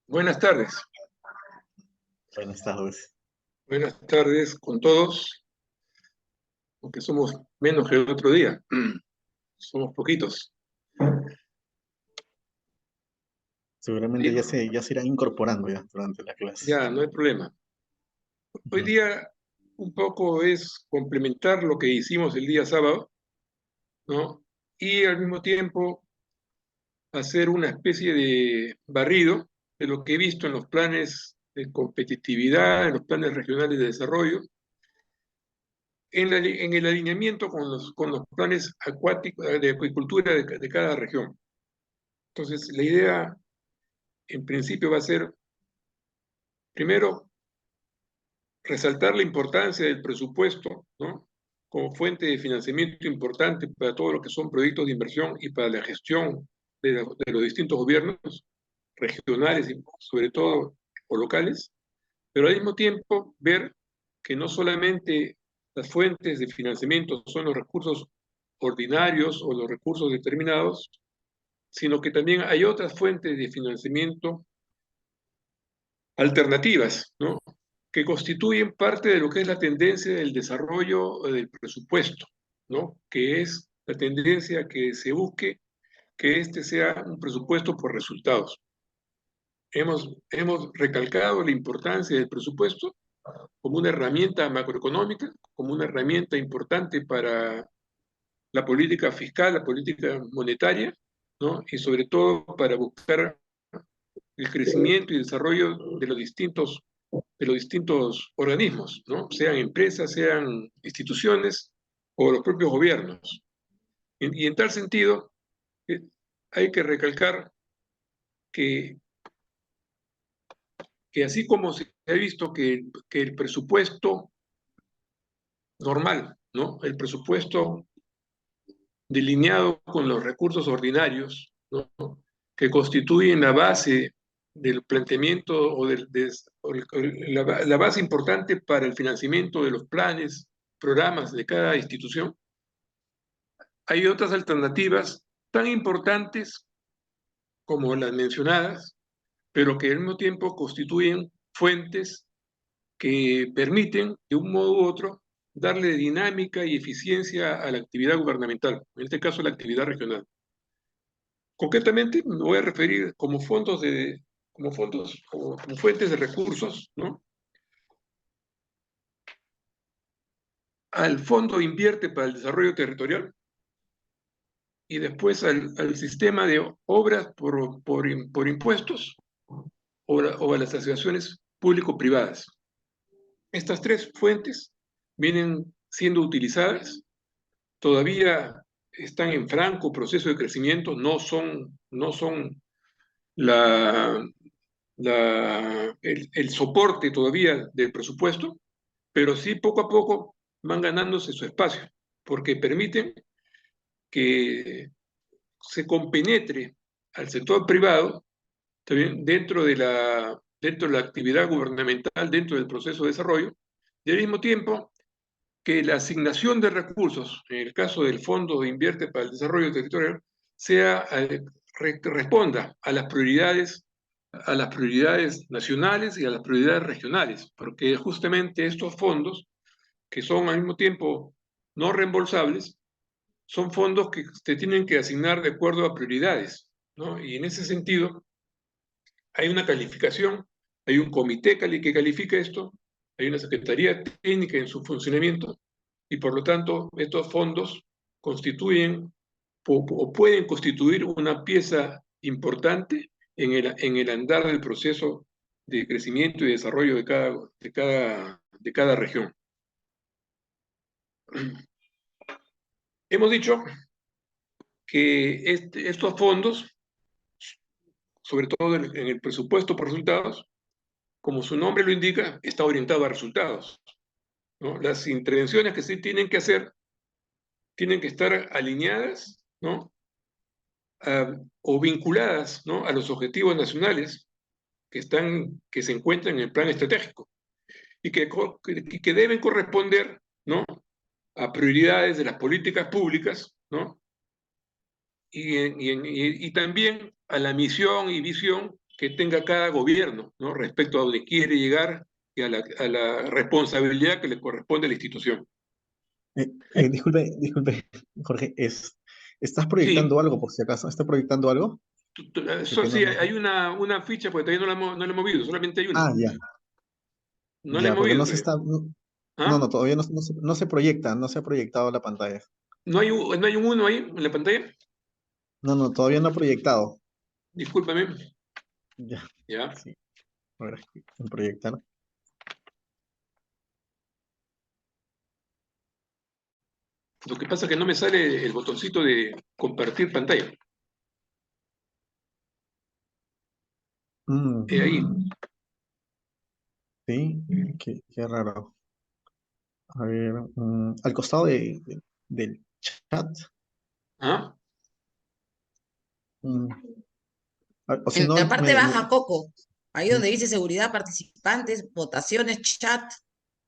Buenas tardes. Buenas tardes. Buenas tardes con todos, aunque somos menos que el otro día. Somos poquitos. Seguramente Bien, ya se irán incorporando ya durante la clase. ya, no hay problema. Hoy Ujú. día un poco es complementar lo que hicimos el día sábado, ¿no? Y al mismo tiempo hacer una especie de barrido de lo que he visto en los planes de competitividad, en los planes regionales de desarrollo, en el alineamiento con los planes acuáticos de acuicultura de cada región. Entonces, la idea en principio va a ser, primero, resaltar la importancia del presupuesto, ¿no? Como fuente de financiamiento importante para todo lo que son proyectos de inversión y para la gestión de los distintos gobiernos regionales y sobre todo o locales, pero al mismo tiempo ver que no solamente las fuentes de financiamiento son los recursos ordinarios o los recursos determinados, sino que también hay otras fuentes de financiamiento alternativas, ¿no? Que constituyen parte de lo que es la tendencia del desarrollo del presupuesto, ¿no? Que es la tendencia que se busque que este sea un presupuesto por resultados. Hemos recalcado la importancia del presupuesto como una herramienta macroeconómica, como una herramienta importante para la política fiscal, la política monetaria, ¿no? Y sobre todo para buscar el crecimiento y desarrollo de los distintos organismos, ¿no? Sean empresas, sean instituciones o los propios gobiernos. Y en tal sentido, eh, hay que recalcar que, que así como se ha visto que el presupuesto normal, ¿no? El presupuesto delineado con los recursos ordinarios, ¿no? Que constituyen la base del planteamiento o la base importante para el financiamiento de los planes, programas de cada institución. Hay otras alternativas tan importantes como las mencionadas, pero que al mismo tiempo constituyen fuentes que permiten, de un modo u otro, darle dinámica y eficiencia a la actividad gubernamental, en este caso la actividad regional. Concretamente, me voy a referir como fuentes de recursos, ¿no? Al Fondo Invierte para el Desarrollo Territorial y después al sistema de obras por impuestos o a las asociaciones público-privadas. Estas tres fuentes vienen siendo utilizadas, todavía están en franco proceso de crecimiento, no son la, el soporte todavía del presupuesto, pero sí poco a poco van ganándose su espacio, porque permiten que se compenetre al sector privado también dentro de la actividad gubernamental, dentro del proceso de desarrollo, y al mismo tiempo que la asignación de recursos, en el caso del Fondo de Invierte para el Desarrollo Territorial, sea, responda a las prioridades nacionales y a las prioridades regionales, porque justamente estos fondos, que son al mismo tiempo no reembolsables, son fondos que se tienen que asignar de acuerdo a prioridades, ¿no? Y en ese sentido, hay una calificación, hay un comité que califica esto, hay una secretaría técnica en su funcionamiento, y por lo tanto, estos fondos constituyen o pueden constituir una pieza importante en el andar del proceso de crecimiento y desarrollo de cada región. Hemos dicho que estos fondos, sobre todo en el presupuesto por resultados, como su nombre lo indica, está orientado a resultados, ¿no? Las intervenciones que se tienen que hacer tienen que estar alineadas, ¿no? O vinculadas, ¿no? A los objetivos nacionales que se encuentran en el plan estratégico y que deben corresponder, ¿no? A prioridades de las políticas públicas, ¿no? Y también a la misión y visión que tenga cada gobierno, ¿no? Respecto a donde quiere llegar y a la responsabilidad que le corresponde a la institución. Disculpe, Jorge, ¿estás Sí, proyectando algo por si acaso? ¿Estás proyectando algo? eso Porque no, sí, no. hay una ficha, porque todavía no la he movido, solamente hay una. Ah, ya, No la he ya, porque movido no se todavía. está, no, ¿Ah? no, todavía no se proyecta, no se ha proyectado la pantalla. No hay un uno ahí en la pantalla? No, no, todavía no ha proyectado. Discúlpame. Ya, Ya. sí, a ver, en proyectar. Lo que pasa es que no me sale el botoncito de compartir pantalla. Ahí. Mm, sí, qué raro. A ver, al costado del chat. ¿Ah? mm, o si En no, la parte baja, Coco, ahí donde dice seguridad, participantes, votaciones, chat,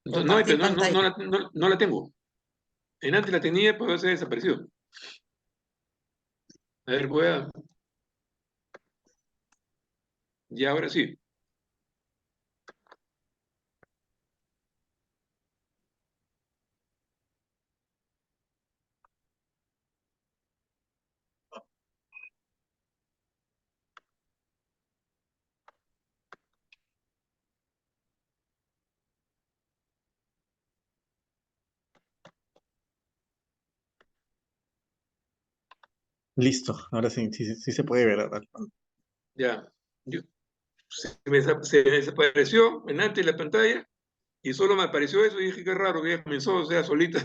No, compartir pero pantalla. no la tengo. En antes la tenía, pero se ha desaparecido. A ver, voy a... Ya, ahora sí. listo, ahora sí, sí se puede ver. Ya. Se me desapareció en antes la pantalla y solo me apareció eso y dije, qué raro que ya comenzó, o sea, solita.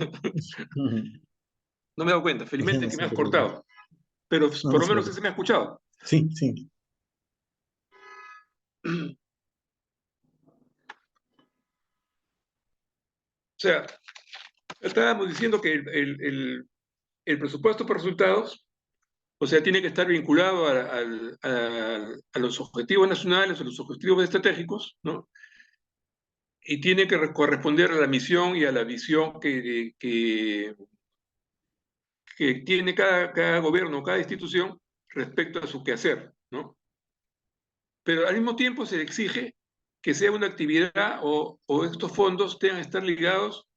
No me he dado cuenta. Ya Felizmente no que me se has preocupe. cortado. Pero No, por no lo se menos preocupe. se me ha escuchado. Sí, sí. O sea, estábamos diciendo que el presupuesto por resultados, o sea, tiene que estar vinculado a los objetivos nacionales, a los objetivos estratégicos, ¿no? Y tiene que corresponder a la misión y a la visión que tiene cada gobierno, cada institución respecto a su quehacer, ¿no? Pero al mismo tiempo se exige que sea una actividad o estos fondos tengan que estar ligados,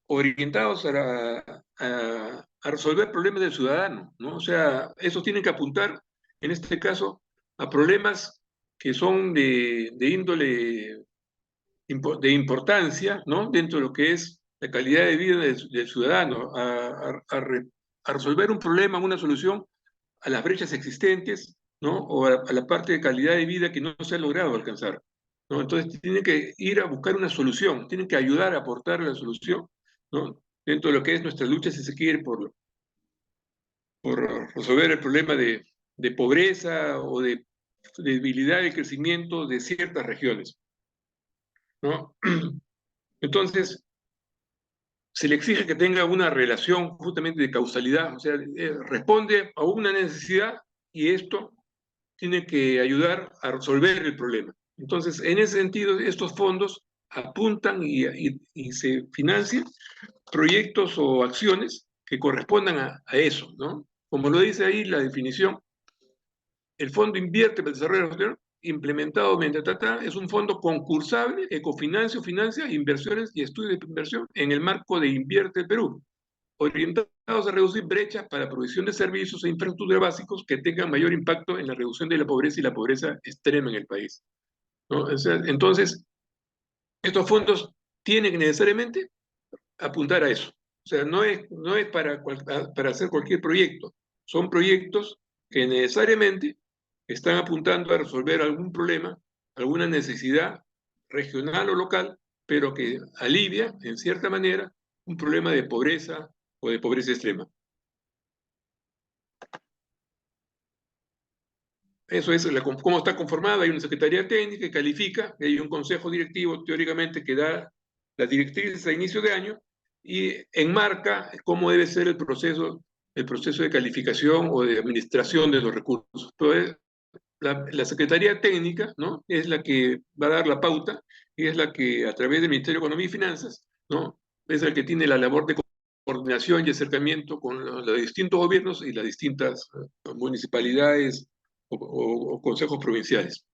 orientados a resolver problemas del ciudadano, ¿no? O sea, esos tienen que apuntar, en este caso, a problemas que son de índole de importancia, ¿no? Dentro de lo que es la calidad de vida del ciudadano, a resolver un problema, una solución a las brechas existentes, ¿no? O a la parte de calidad de vida que no se ha logrado alcanzar, ¿no? Entonces tienen que ir a buscar una solución, tienen que ayudar a aportar la solución, ¿no? Dentro de lo que es nuestra lucha, si se quiere, por resolver el problema de pobreza o de debilidad y crecimiento de ciertas regiones, ¿no? Entonces, se le exige que tenga una relación justamente de causalidad, o sea, responde a una necesidad y esto tiene que ayudar a resolver el problema. Entonces, en ese sentido, estos fondos apuntan y se financian proyectos o acciones que correspondan a eso, ¿no? Como lo dice ahí la definición, el fondo invierte para el desarrollo regional implementado mediante es un fondo concursable que cofinancia o financia inversiones y estudios de inversión en el marco de Invierte Perú, orientados a reducir brechas para la provisión de servicios e infraestructura básicos que tengan mayor impacto en la reducción de la pobreza y la pobreza extrema en el país, ¿no? O sea, entonces, estos fondos tienen que necesariamente apuntar a eso. O sea, no es para hacer cualquier proyecto. Son proyectos que necesariamente están apuntando a resolver algún problema, alguna necesidad regional o local, pero que alivia, en cierta manera, un problema de pobreza o de pobreza extrema. Eso es cómo está conformada. Hay una secretaría técnica que califica, hay un consejo directivo teóricamente que da las directrices a inicio de año y enmarca cómo debe ser el proceso de calificación o de administración de los recursos. Entonces, la secretaría técnica, ¿no? Es la que va a dar la pauta y es la que a través del Ministerio de Economía y Finanzas, ¿no? Es el que tiene la labor de coordinación y acercamiento con los distintos gobiernos y las distintas municipalidades o consejos provinciales.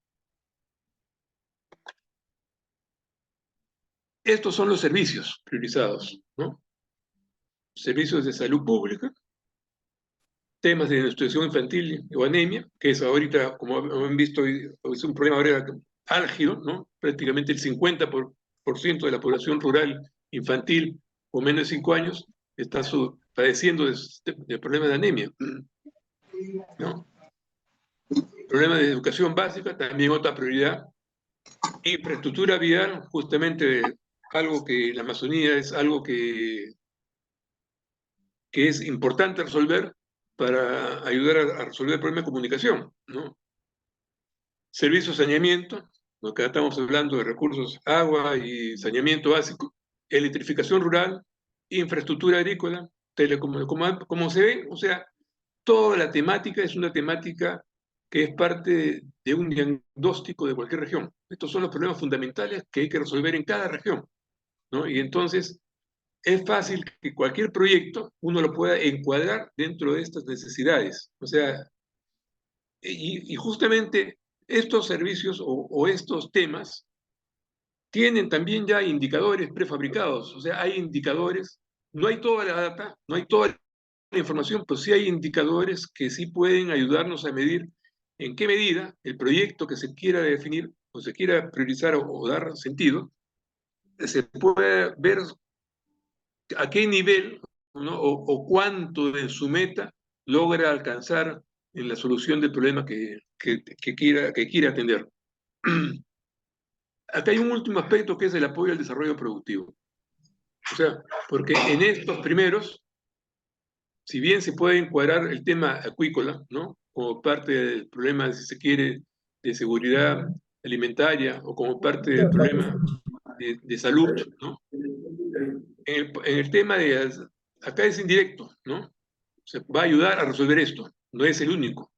estos son los servicios priorizados, ¿no? Servicios de salud pública, temas de nutrición infantil o anemia, que es ahorita, como han visto, es un problema ahora álgido, ¿no? Prácticamente el 50% de la población rural infantil o menos de 5 años está padeciendo de problemas de anemia, ¿no? Problemas de educación básica, también otra prioridad. Infraestructura vial, justamente algo que la Amazonía es algo que es importante resolver para ayudar a resolver el problema de comunicación, ¿no? Servicios de saneamiento, lo que estamos hablando de recursos, agua y saneamiento básico, electrificación rural, infraestructura agrícola, como se ve, o sea, toda la temática es una temática que es parte de un diagnóstico de cualquier región. Estos son los problemas fundamentales que hay que resolver en cada región, ¿no? Y entonces es fácil que cualquier proyecto uno lo pueda encuadrar dentro de estas necesidades. O sea, y justamente estos servicios o estos temas tienen también ya indicadores prefabricados. O sea, hay indicadores, no hay toda la data, no hay toda la información, pero sí hay indicadores que sí pueden ayudarnos a medir en qué medida el proyecto que se quiera definir o se quiera priorizar o dar sentido, se puede ver a qué nivel, ¿no? o cuánto de su meta logra alcanzar en la solución del problema que quiera atender. Acá hay un último aspecto que es el apoyo al desarrollo productivo. O sea, porque en estos primeros, si bien se puede encuadrar el tema acuícola, ¿no? Como parte del problema, si se quiere, de seguridad alimentaria o como parte del problema de salud, ¿no? En el tema de, acá es indirecto, ¿no? Se va a ayudar a resolver esto, no es el único.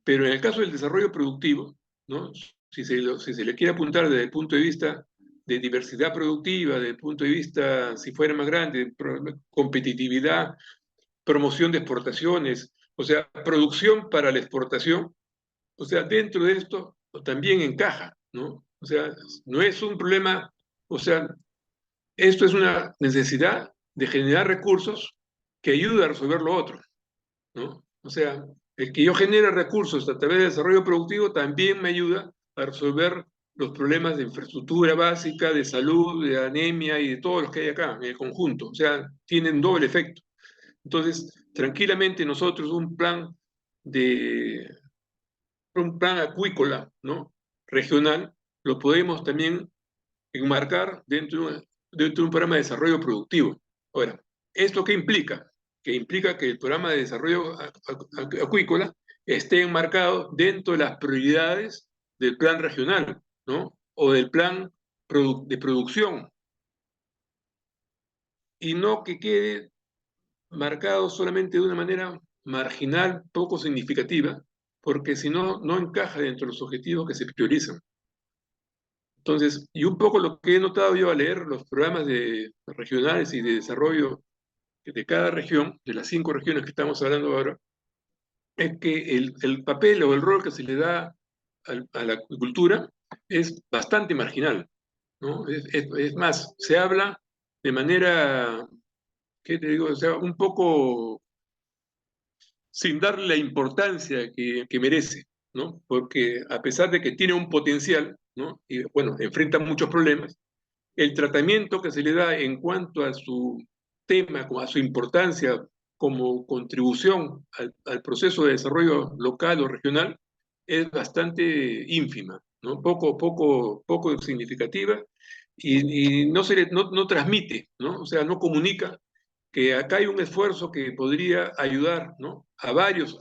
Pero en el caso del desarrollo productivo, ¿no? Si se le quiere apuntar desde el punto de vista de diversidad productiva, desde el punto de vista, si fuera más grande, competitividad, promoción de exportaciones, o sea, producción para la exportación, o sea, dentro de esto también encaja, ¿no? O sea, no es un problema, o sea, esto es una necesidad de generar recursos que ayuda a resolver lo otro, ¿no? O sea, el que yo genere recursos a través de desarrollo productivo también me ayuda a resolver los problemas de infraestructura básica, de salud, de anemia y de todos los que hay acá en el conjunto. O sea, tienen doble efecto. Entonces, tranquilamente nosotros un plan acuícola, ¿no? Regional, lo podemos también enmarcar dentro de un programa de desarrollo productivo. Ahora, ¿esto qué implica? Que implica que el programa de desarrollo acuícola esté enmarcado dentro de las prioridades del plan regional, ¿no? O del plan de producción, y no que quede marcado solamente de una manera marginal, poco significativa, porque si no, no encaja dentro de los objetivos que se priorizan. Entonces, y un poco lo que he notado yo al leer los programas regionales y de desarrollo de cada región, de las 5 regiones que estamos hablando ahora, es que el papel o el rol que se le da a la agricultura es bastante marginal, ¿no? Es más, se habla de manera, ¿qué te digo? O sea, un poco sin darle la importancia que merece, ¿no? Porque a pesar de que tiene un potencial, ¿no? Y bueno, enfrenta muchos problemas, el tratamiento que se le da en cuanto a su tema, a su importancia como contribución al proceso de desarrollo local o regional, es bastante ínfima, ¿no? Poco significativa y no transmite, ¿no? O sea, no comunica que acá hay un esfuerzo que podría ayudar, ¿no? A varios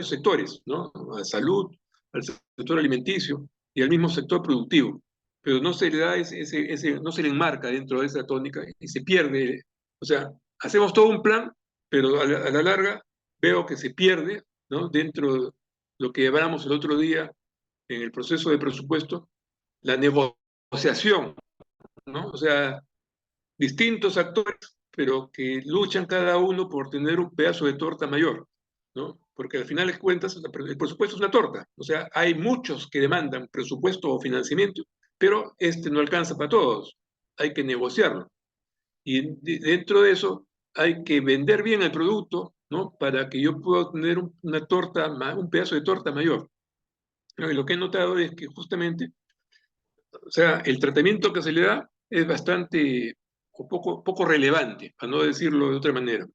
sectores, ¿no? A salud, al sector alimenticio y al mismo sector productivo, pero no se le da no se le enmarca dentro de esa tónica y se pierde. O sea, hacemos todo un plan, pero a la larga veo que se pierde, ¿no? Dentro de lo que hablamos el otro día en el proceso de presupuesto, la negociación, ¿no? O sea, distintos actores, pero que luchan cada uno por tener un pedazo de torta mayor, ¿no? Porque al final de cuentas el presupuesto es una torta, o sea, hay muchos que demandan presupuesto o financiamiento, pero este no alcanza para todos, hay que negociarlo. Y dentro de eso hay que vender bien el producto, ¿no? Para que yo pueda tener una torta, un pedazo de torta mayor. ¿No? Y lo que he notado es que justamente, o sea, el tratamiento que se le da es bastante, o poco relevante, para no decirlo de otra manera.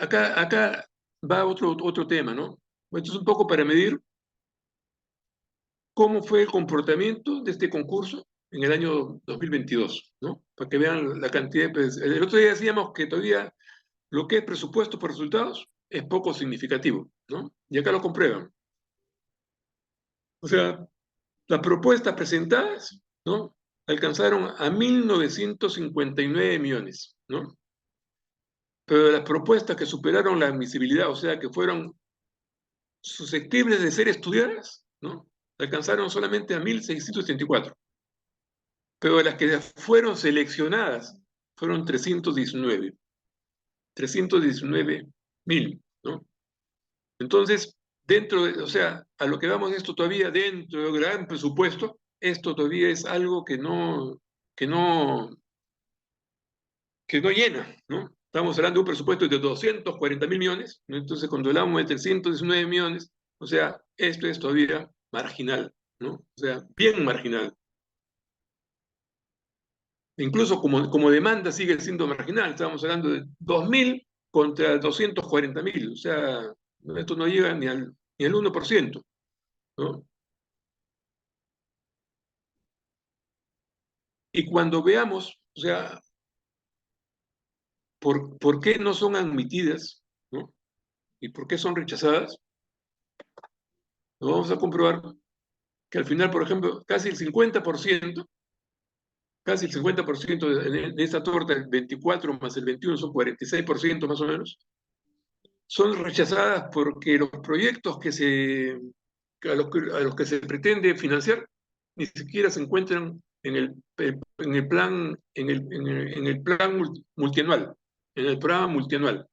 Acá va otro tema, ¿no? Esto es un poco para medir cómo fue el comportamiento de este concurso en el año 2022, ¿no? Para que vean la cantidad de... El otro día decíamos que todavía lo que es presupuesto por resultados es poco significativo, ¿no? Y acá lo comprueban. O sea, las propuestas presentadas, ¿no? Alcanzaron a 1.959 millones, ¿no? Pero de las propuestas que superaron la admisibilidad, o sea, que fueron susceptibles de ser estudiadas, ¿no? Alcanzaron solamente a 1.634. Pero de las que fueron seleccionadas fueron 319.000, ¿no? Entonces, o sea, a lo que vamos esto todavía dentro del gran presupuesto, esto todavía es algo que no, que no llena, ¿no? Estamos hablando de un presupuesto de 240.000 millones, ¿no? Entonces cuando hablamos de 319 millones, o sea, esto es todavía marginal, ¿no? O sea, bien marginal. Incluso como demanda sigue siendo marginal, estamos hablando de 2.000 contra 240.000, o sea, esto no llega ni al 1%, ¿no? Y cuando veamos, o sea, por qué no son admitidas, ¿no? Y por qué son rechazadas, lo vamos a comprobar que al final, por ejemplo, casi el 50% de esta torta, el 24 más el 21 son 46% más o menos, son rechazadas porque los proyectos a los que se pretende financiar ni siquiera se encuentran en el plan, en el plan multianual, en el programa multianual,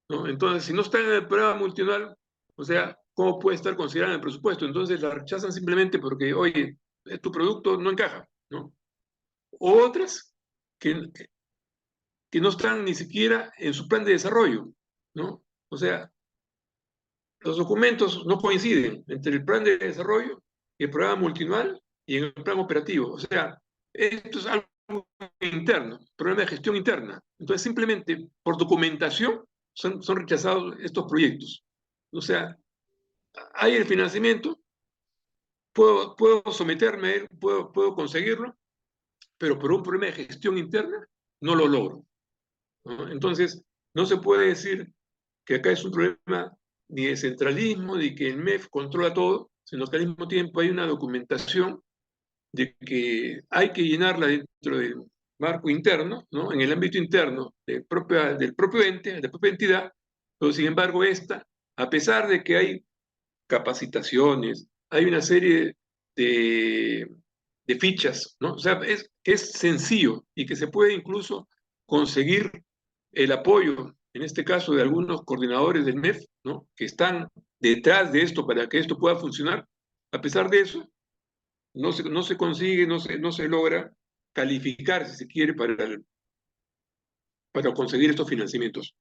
¿no? Entonces, si no está en el programa multianual, o sea, ¿cómo puede estar considerado en el presupuesto? Entonces la rechazan simplemente porque, oye, tu producto no encaja, ¿no? O otras que, que no están ni siquiera en su plan de desarrollo, ¿no? O sea, los documentos no coinciden entre el plan de desarrollo y el programa multianual y en el plan operativo. O sea, esto es algo interno, problema de gestión interna. Entonces, simplemente por documentación son rechazados estos proyectos. O sea, hay el financiamiento, puedo someterme a él, puedo conseguirlo, pero por un problema de gestión interna no lo logro, ¿no? Entonces, no se puede decir que acá es un problema ni de centralismo, ni que el MEF controla todo, sino que al mismo tiempo hay una documentación de que hay que llenarla dentro del marco interno, ¿no? En el ámbito interno del propio ente, de la propia entidad, pero sin embargo esta, a pesar de que hay capacitaciones, hay una serie de, de fichas, ¿no? O sea, que es sencillo y que se puede incluso conseguir el apoyo, en este caso de algunos coordinadores del MEF, ¿no? Que están detrás de esto para que esto pueda funcionar. A pesar de eso, no se consigue, no se logra calificar, si se quiere, para conseguir estos financiamientos.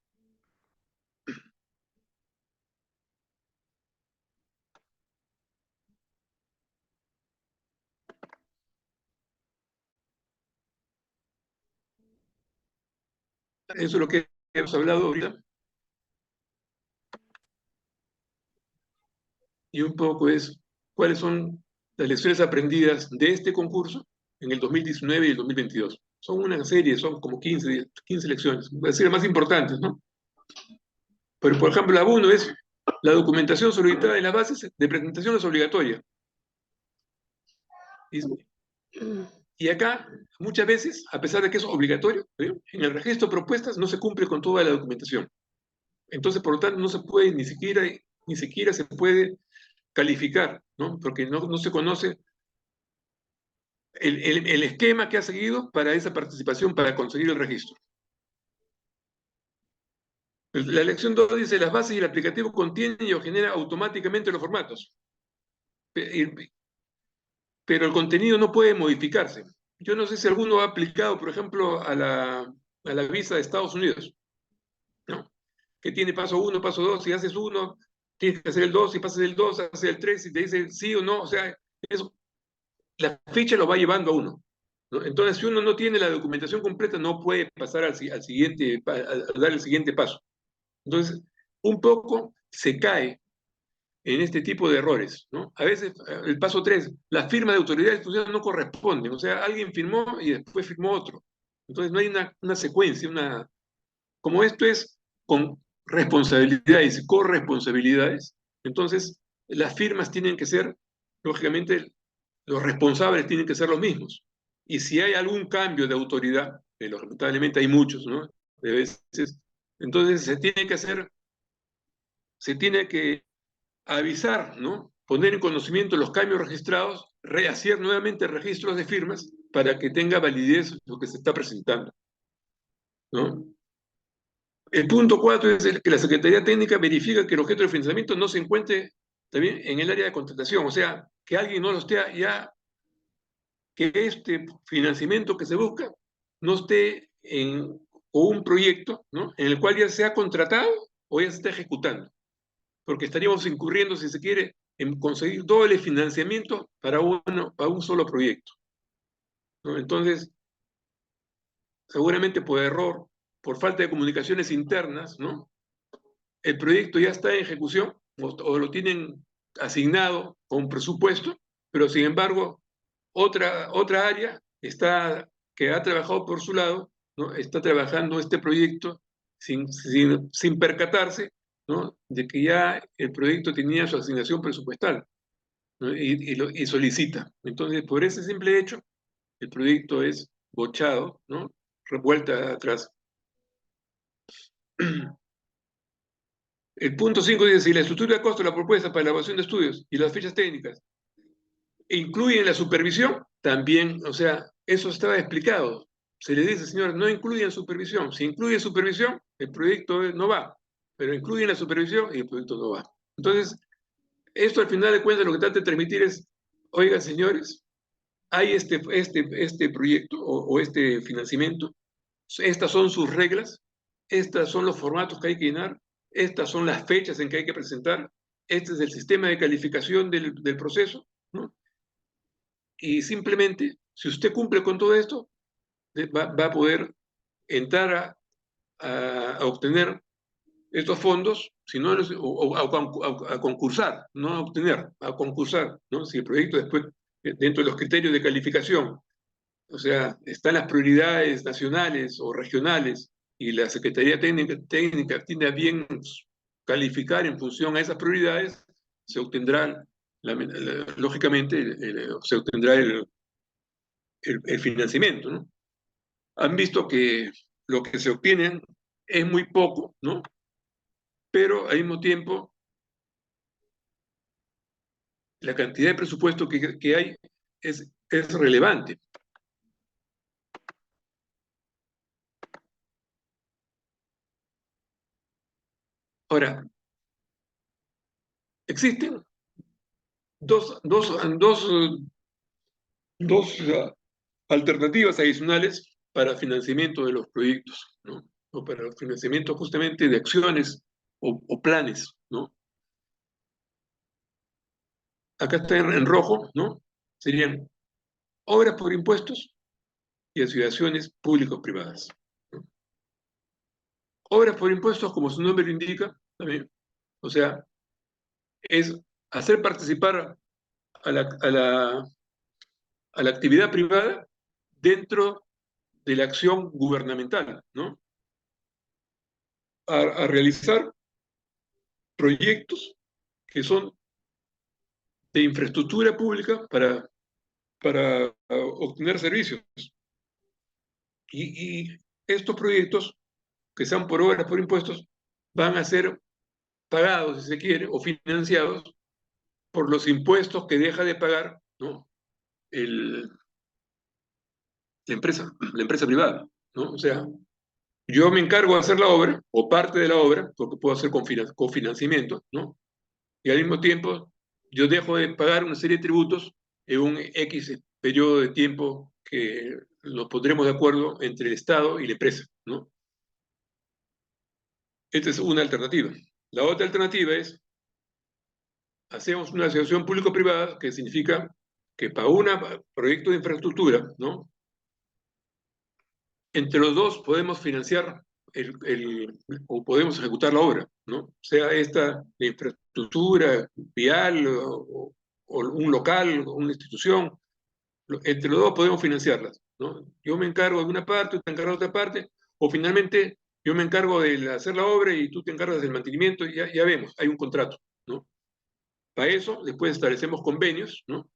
Eso es lo que hemos hablado ahorita. Y un poco es cuáles son las lecciones aprendidas de este concurso en el 2019 y el 2022. Son una serie, son como 15 lecciones, es decir, las más importantes, ¿no? Pero, por ejemplo, la 1 es la documentación solicitada de las bases de presentación es obligatoria. Y acá, muchas veces, a pesar de que es obligatorio, ¿sí? En el registro de propuestas no se cumple con toda la documentación. Entonces, por lo tanto, no se puede ni siquiera se puede calificar, ¿no? Porque no se conoce el esquema que ha seguido para esa participación, para conseguir el registro. La lección 2 dice, las bases y el aplicativo contienen y generan automáticamente los formatos. Pero el contenido no puede modificarse. Yo no sé si alguno ha aplicado, por ejemplo, a la visa de Estados Unidos, ¿no? Que tiene paso 1, paso 2, si haces 1, tienes que hacer el 2, si pasas el 2, haces el 3, si te dice sí o no, o sea, eso, la ficha lo va llevando a uno, ¿no? Entonces, si uno no tiene la documentación completa, no puede pasar al siguiente, a dar el siguiente paso. Entonces, un poco se cae en este tipo de errores, ¿no? A veces, el paso 3, la firma de autoridad de institución no corresponde, o sea, alguien firmó y después firmó otro. Entonces no hay una secuencia, como esto es con responsabilidades y corresponsabilidades, entonces las firmas tienen que ser, lógicamente, los responsables tienen que ser los mismos. Y si hay algún cambio de autoridad, que lamentablemente hay muchos, ¿no? De veces, entonces se tiene que avisar, ¿no? Poner en conocimiento los cambios registrados, rehacer nuevamente registros de firmas para que tenga validez lo que se está presentando, ¿no? El punto 4 es que la Secretaría Técnica verifica que el objeto de financiamiento no se encuentre también en el área de contratación, o sea, que alguien no lo esté ya, que este financiamiento que se busca no esté o un proyecto, ¿no? En el cual ya se ha contratado o ya se está ejecutando, porque estaríamos incurriendo, si se quiere, en conseguir doble financiamiento para un solo proyecto, ¿no? Entonces, seguramente por error, por falta de comunicaciones internas, ¿no? El proyecto ya está en ejecución o lo tienen asignado con presupuesto, pero sin embargo, otra área que ha trabajado por su lado, ¿no? Está trabajando este proyecto sin percatarse, ¿no? De que ya el proyecto tenía su asignación presupuestal, ¿no? Y solicita. Entonces, por ese simple hecho, el proyecto es bochado, ¿no? Revuelta atrás. El punto 5 dice, si la estructura de costo de la propuesta para la elaboración de estudios y las fichas técnicas incluyen la supervisión, también, o sea, eso estaba explicado. Se le dice, señor, no incluyen supervisión. Si incluye supervisión, el proyecto no va, pero incluyen la supervisión y el proyecto no va. Entonces, esto al final de cuentas lo que trata de transmitir es, oiga, señores, hay este proyecto o este financiamiento, estas son sus reglas, estos son los formatos que hay que llenar, estas son las fechas en que hay que presentar, este es el sistema de calificación del proceso, ¿no? Y simplemente, si usted cumple con todo esto, va a poder entrar a obtener estos fondos, si no, a concursar, no a obtener, a concursar, ¿no? Si el proyecto después, dentro de los criterios de calificación, o sea, están las prioridades nacionales o regionales y la Secretaría Técnica tiene a bien calificar en función a esas prioridades, se obtendrá, lógicamente, se obtendrá el financiamiento, ¿no? Han visto que lo que se obtiene es muy poco, ¿no? Pero al mismo tiempo, la cantidad de presupuesto que hay es relevante. Ahora, existen dos alternativas adicionales para financiamiento de los proyectos, ¿no? O para el financiamiento justamente de acciones o planes, ¿no? Acá está en rojo, ¿no? Serían obras por impuestos y asociaciones público-privadas, ¿no? Obras por impuestos, como su nombre lo indica, también, o sea, es hacer participar a la actividad privada dentro de la acción gubernamental, ¿no? A realizar proyectos que son de infraestructura pública para obtener servicios. Y estos proyectos, que sean por obras, por impuestos, van a ser pagados, si se quiere, o financiados por los impuestos que deja de pagar, ¿no? el, la empresa privada, ¿no? O sea, yo me encargo de hacer la obra, o parte de la obra, porque puedo hacer cofinanciamiento, ¿no? Y al mismo tiempo, yo dejo de pagar una serie de tributos en un X periodo de tiempo que nos pondremos de acuerdo entre el Estado y la empresa, ¿no? Esta es una alternativa. La otra alternativa es, hacemos una asociación público-privada, que significa que para un proyecto de infraestructura, ¿no? Entre los dos podemos financiar o podemos ejecutar la obra, ¿no? Sea esta de infraestructura vial o un local, o una institución, entre los dos podemos financiarlas, ¿no? Yo me encargo de una parte, tú te encargas de otra parte, o finalmente yo me encargo de hacer la obra y tú te encargas del mantenimiento, y ya vemos, hay un contrato, ¿no? Para eso, después establecemos convenios, ¿no?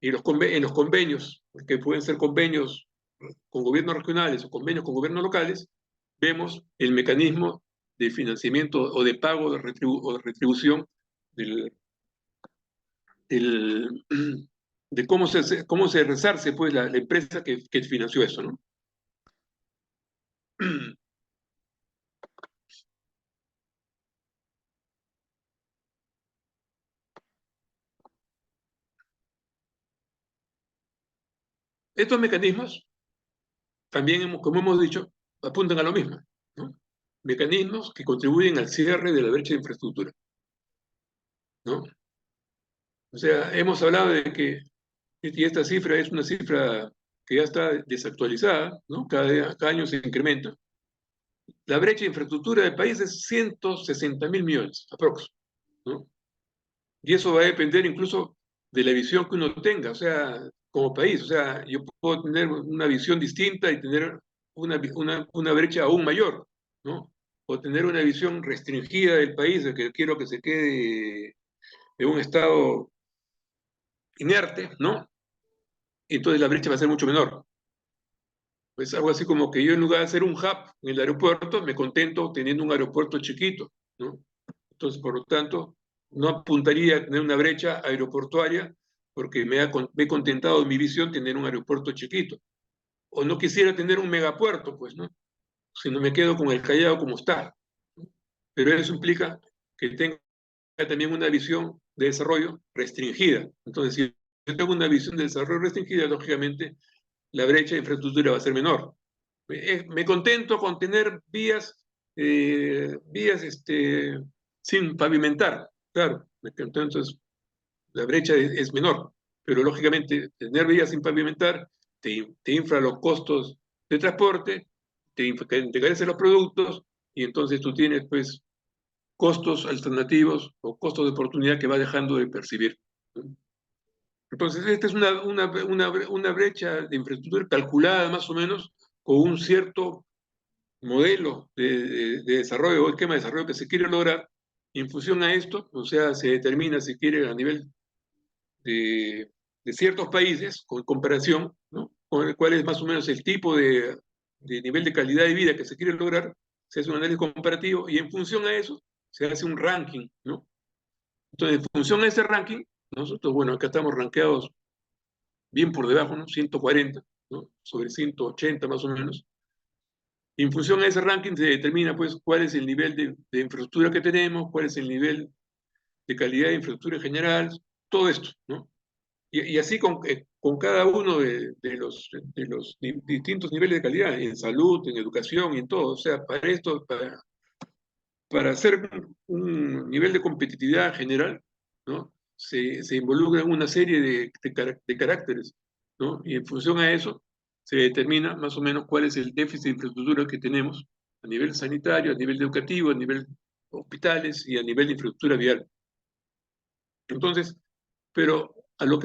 Y en los convenios, que pueden ser convenios con gobiernos regionales o convenios con gobiernos locales, vemos el mecanismo de financiamiento o de pago o de retribución del, del, de cómo se resarce pues, la empresa que financió eso, ¿no? Estos mecanismos, también, como hemos dicho, apuntan a lo mismo, ¿no? Mecanismos que contribuyen al cierre de la brecha de infraestructura, ¿no? O sea, hemos hablado de que, y esta cifra es una cifra que ya está desactualizada, ¿no? Cada año se incrementa. La brecha de infraestructura del país es 160.000 millones, aprox, ¿no? Y eso va a depender incluso de la visión que uno tenga, o sea, como país. O sea, yo puedo tener una visión distinta y tener una brecha aún mayor, ¿no? O tener una visión restringida del país, de que quiero que se quede en un estado inerte, ¿no? Entonces la brecha va a ser mucho menor. Pues algo así como que yo, en lugar de hacer un hub en el aeropuerto, me contento teniendo un aeropuerto chiquito, ¿no? Entonces, por lo tanto, no apuntaría a tener una brecha aeroportuaria porque me he contentado en mi visión tener un aeropuerto chiquito. O no quisiera tener un megapuerto, pues, ¿no? Si no me quedo con el Callao como está, ¿no? Pero eso implica que tenga también una visión de desarrollo restringida. Entonces, si yo tengo una visión de desarrollo restringida, lógicamente la brecha de infraestructura va a ser menor. Me contento con tener vías sin pavimentar, claro, entonces la brecha es menor, pero lógicamente tener vías sin pavimentar te infla los costos de transporte, te encarece los productos y entonces tú tienes pues costos alternativos o costos de oportunidad que vas dejando de percibir, ¿no? Entonces, esta es una brecha de infraestructura calculada más o menos con un cierto modelo de desarrollo o esquema de desarrollo que se quiere lograr. Y en función a esto, o sea, se determina si quiere a nivel de ciertos países, con comparación, ¿no? Cuál es más o menos el tipo de nivel de calidad de vida que se quiere lograr, se hace un análisis comparativo y en función a eso se hace un ranking, ¿no? Entonces, en función a ese ranking, nosotros, bueno, acá estamos rankeados bien por debajo, ¿no? 140, ¿no? Sobre 180 más o menos. Y en función a ese ranking se determina, pues, cuál es el nivel de infraestructura que tenemos, cuál es el nivel de calidad de infraestructura en general, todo esto, ¿no? Y así con cada uno de los distintos niveles de calidad, en salud, en educación y en todo. O sea, para esto, para hacer un nivel de competitividad general, ¿no? Se involucra una serie de caracteres, ¿no? Y en función a eso se determina más o menos cuál es el déficit de infraestructura que tenemos a nivel sanitario, a nivel educativo, a nivel hospitales y a nivel de infraestructura vial. Entonces, pero a lo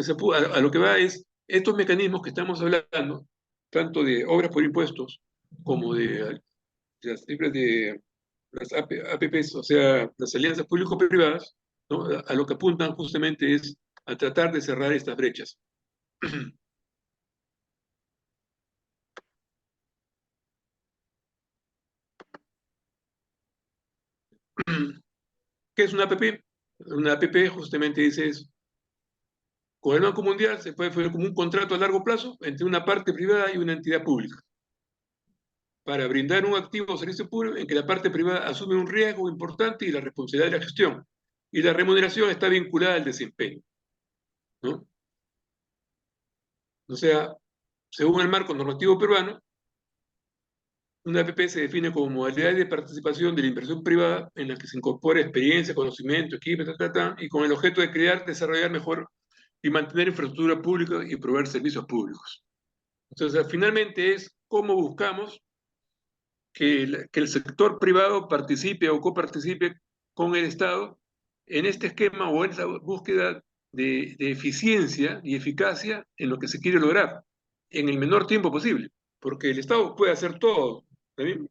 que va es estos mecanismos que estamos hablando, tanto de obras por impuestos como de las cifras de las APPs, o sea, las alianzas público-privadas, ¿no? A lo que apuntan justamente es a tratar de cerrar estas brechas. ¿Qué es una APP? Una APP justamente dice eso, Con el Banco Mundial se puede hacer como un contrato a largo plazo entre una parte privada y una entidad pública, para brindar un activo o servicio público en que la parte privada asume un riesgo importante y la responsabilidad de la gestión. Y la remuneración está vinculada al desempeño, ¿no? O sea, según el marco normativo peruano, una APP se define como modalidad de participación de la inversión privada en la que se incorpora experiencia, conocimiento, equipo, y con el objeto de crear, desarrollar mejor y mantener infraestructura pública y proveer servicios públicos. Entonces, finalmente es cómo buscamos que el sector privado participe o coparticipe con el Estado en este esquema o en esa búsqueda de eficiencia y eficacia en lo que se quiere lograr en el menor tiempo posible, porque el Estado puede hacer todo, ¿también?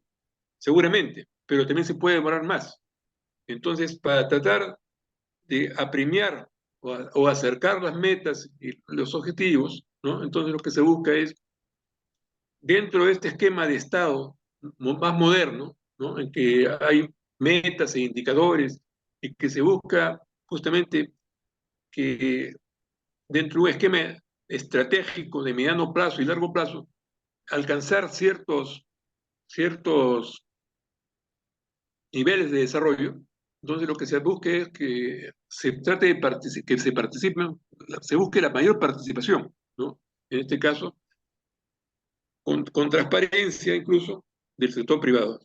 Seguramente, pero también se puede demorar más. Entonces, para tratar de apremiar o acercar las metas y los objetivos, ¿no? Entonces lo que se busca es, dentro de este esquema de Estado más moderno, ¿no? En que hay metas e indicadores y que se busca justamente que dentro de un esquema estratégico de mediano plazo y largo plazo, alcanzar ciertos niveles de desarrollo. Entonces lo que se busque es que se trate de que se participen, se busque la mayor participación, ¿no? En este caso, con transparencia incluso del sector privado.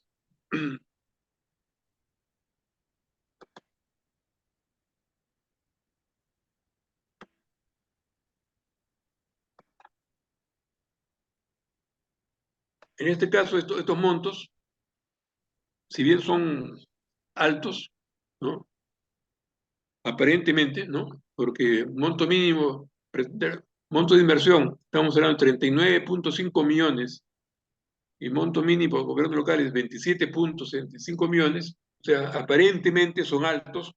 En este caso, estos montos, si bien son altos, ¿no? Aparentemente, ¿no? Porque monto de inversión, estamos hablando de 39.5 millones, y monto mínimo para gobierno local es 27.65 millones, o sea, aparentemente son altos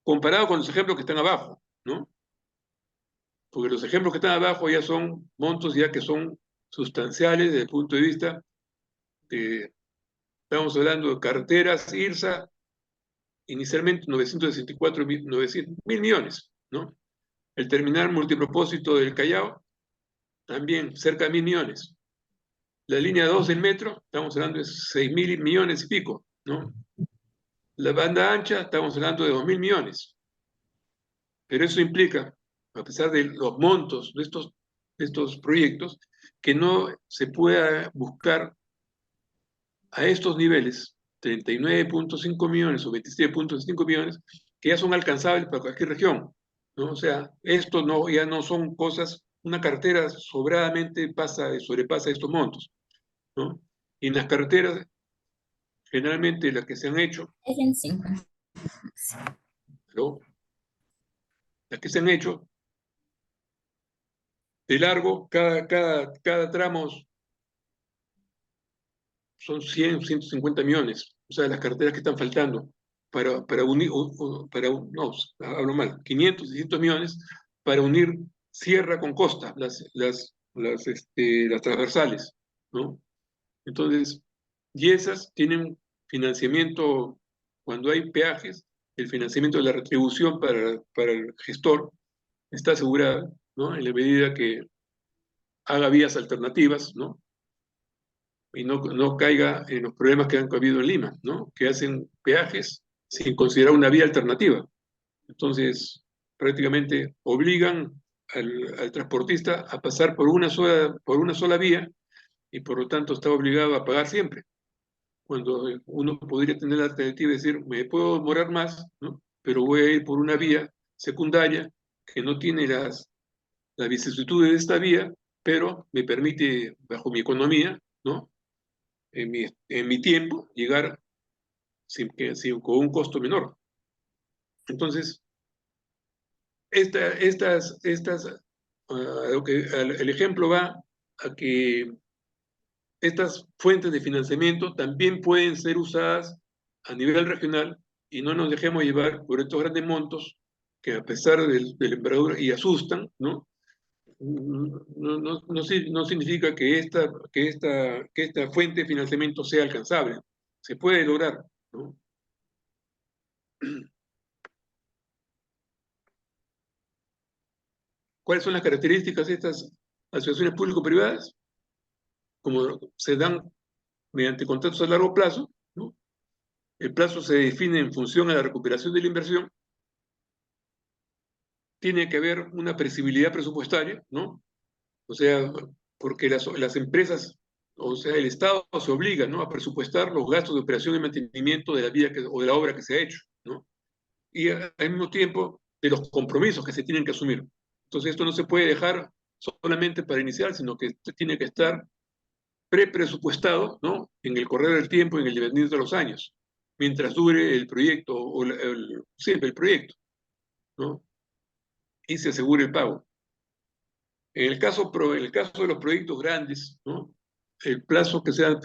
comparado con los ejemplos que están abajo, ¿no? Porque los ejemplos que están abajo ya son montos ya que son sustanciales desde el punto de vista de, estamos hablando de carteras IRSA, inicialmente 964 mil millones, ¿no? El terminal multipropósito del Callao, también cerca de 1.000 millones. La línea 2 del metro, estamos hablando de 6.000 millones y pico, ¿no? La banda ancha, estamos hablando de 2.000 millones. Pero eso implica, a pesar de los montos de estos proyectos, que no se pueda buscar a estos niveles, 39.5 millones o 27.5 millones, que ya son alcanzables para cualquier región, ¿no? O sea, esto no, ya no son cosas, una cartera sobradamente sobrepasa estos montos, ¿no? Y en las carreteras, generalmente las que se han hecho, Es en 5. ¿no? Las que se han hecho de largo, cada tramo son 100, 150 millones, o sea, las carreteras que están faltando para unir, no, hablo mal, 500, 600 millones para unir sierra con costa, las transversales, ¿no? Entonces, y esas tienen financiamiento, cuando hay peajes, el financiamiento de la retribución para el gestor está asegurada, ¿no? En la medida que haga vías alternativas, ¿no? Y no caiga en los problemas que han habido en Lima, ¿no? Que hacen peajes sin considerar una vía alternativa. Entonces, prácticamente obligan al transportista a pasar por una sola vía y por lo tanto está obligado a pagar siempre. Cuando uno podría tener la alternativa de decir, me puedo demorar más, ¿no? Pero voy a ir por una vía secundaria que no tiene las vicisitudes de esta vía, pero me permite, bajo mi economía, ¿no? En mi tiempo, llegar con un costo menor. Entonces, el ejemplo va a que estas fuentes de financiamiento también pueden ser usadas a nivel regional y no nos dejemos llevar por estos grandes montos que, a pesar del envergadura y asustan, ¿no? No significa que esta fuente de financiamiento sea alcanzable. Se puede lograr, ¿no? ¿Cuáles son las características de estas asociaciones público-privadas? Como se dan mediante contratos a largo plazo, ¿no? El plazo se define en función a la recuperación de la inversión. Tiene que haber una previsibilidad presupuestaria, ¿no? O sea, porque las empresas, o sea, el Estado se obliga, ¿no?, a presupuestar los gastos de operación y mantenimiento de la vía o de la obra que se ha hecho, ¿no? Y al mismo tiempo de los compromisos que se tienen que asumir. Entonces esto no se puede dejar solamente para iniciar, sino que tiene que estar presupuestado, ¿no?, en el correr del tiempo, en el devenir de los años, mientras dure el proyecto, o siempre el proyecto, ¿no? Y se asegure el pago. En el caso de los proyectos grandes, ¿no?, el plazo que sea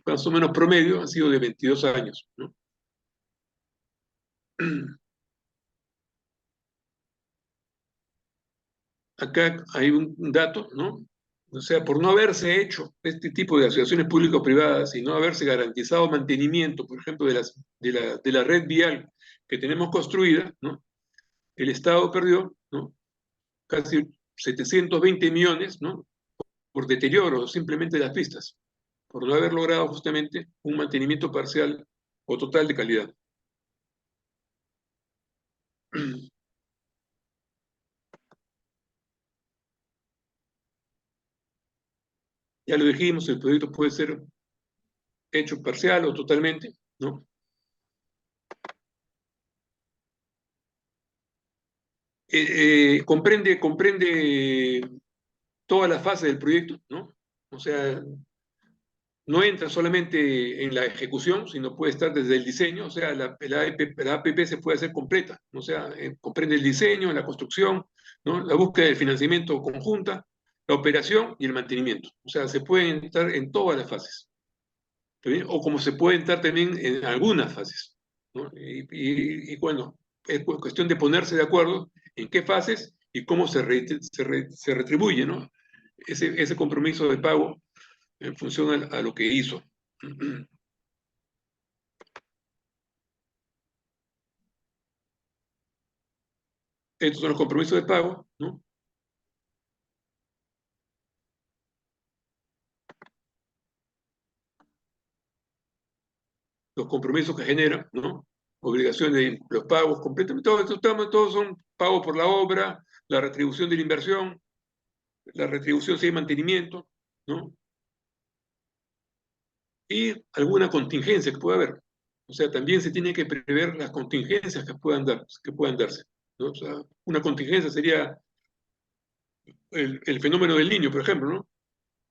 más o menos promedio ha sido de 22 años, ¿no? Acá hay un dato, ¿no? O sea, por no haberse hecho este tipo de asociaciones público-privadas y no haberse garantizado mantenimiento, por ejemplo, de la red vial que tenemos construida, ¿no?, el Estado perdió, ¿no?, casi 720 millones, ¿no?, por deterioro simplemente de las pistas, por no haber logrado justamente un mantenimiento parcial o total de calidad. Ya lo dijimos, el proyecto puede ser hecho parcial o totalmente, ¿no? Comprende toda la fase del proyecto, ¿no? O sea, no entra solamente en la ejecución, sino puede estar desde el diseño. O sea, la APP se puede hacer completa, o sea, comprende el diseño, la construcción, ¿no?, la búsqueda de financiamiento conjunta, la operación y el mantenimiento. O sea, se puede entrar en todas las fases, ¿sí?, o como se puede entrar también en algunas fases, ¿no? Y bueno, es cuestión de ponerse de acuerdo en qué fases y cómo se retribuye, ¿no?, ese compromiso de pago en función a lo que hizo. Estos son los compromisos de pago, ¿no? Los compromisos que generan, ¿no? Obligaciones, los pagos completamente, todos son pagos por la obra, la retribución de la inversión, la retribución si hay mantenimiento, ¿no? Y alguna contingencia que pueda haber. O sea, también se tiene que prever las contingencias que puedan darse, ¿no? O sea, una contingencia sería el fenómeno del Niño, por ejemplo, ¿no?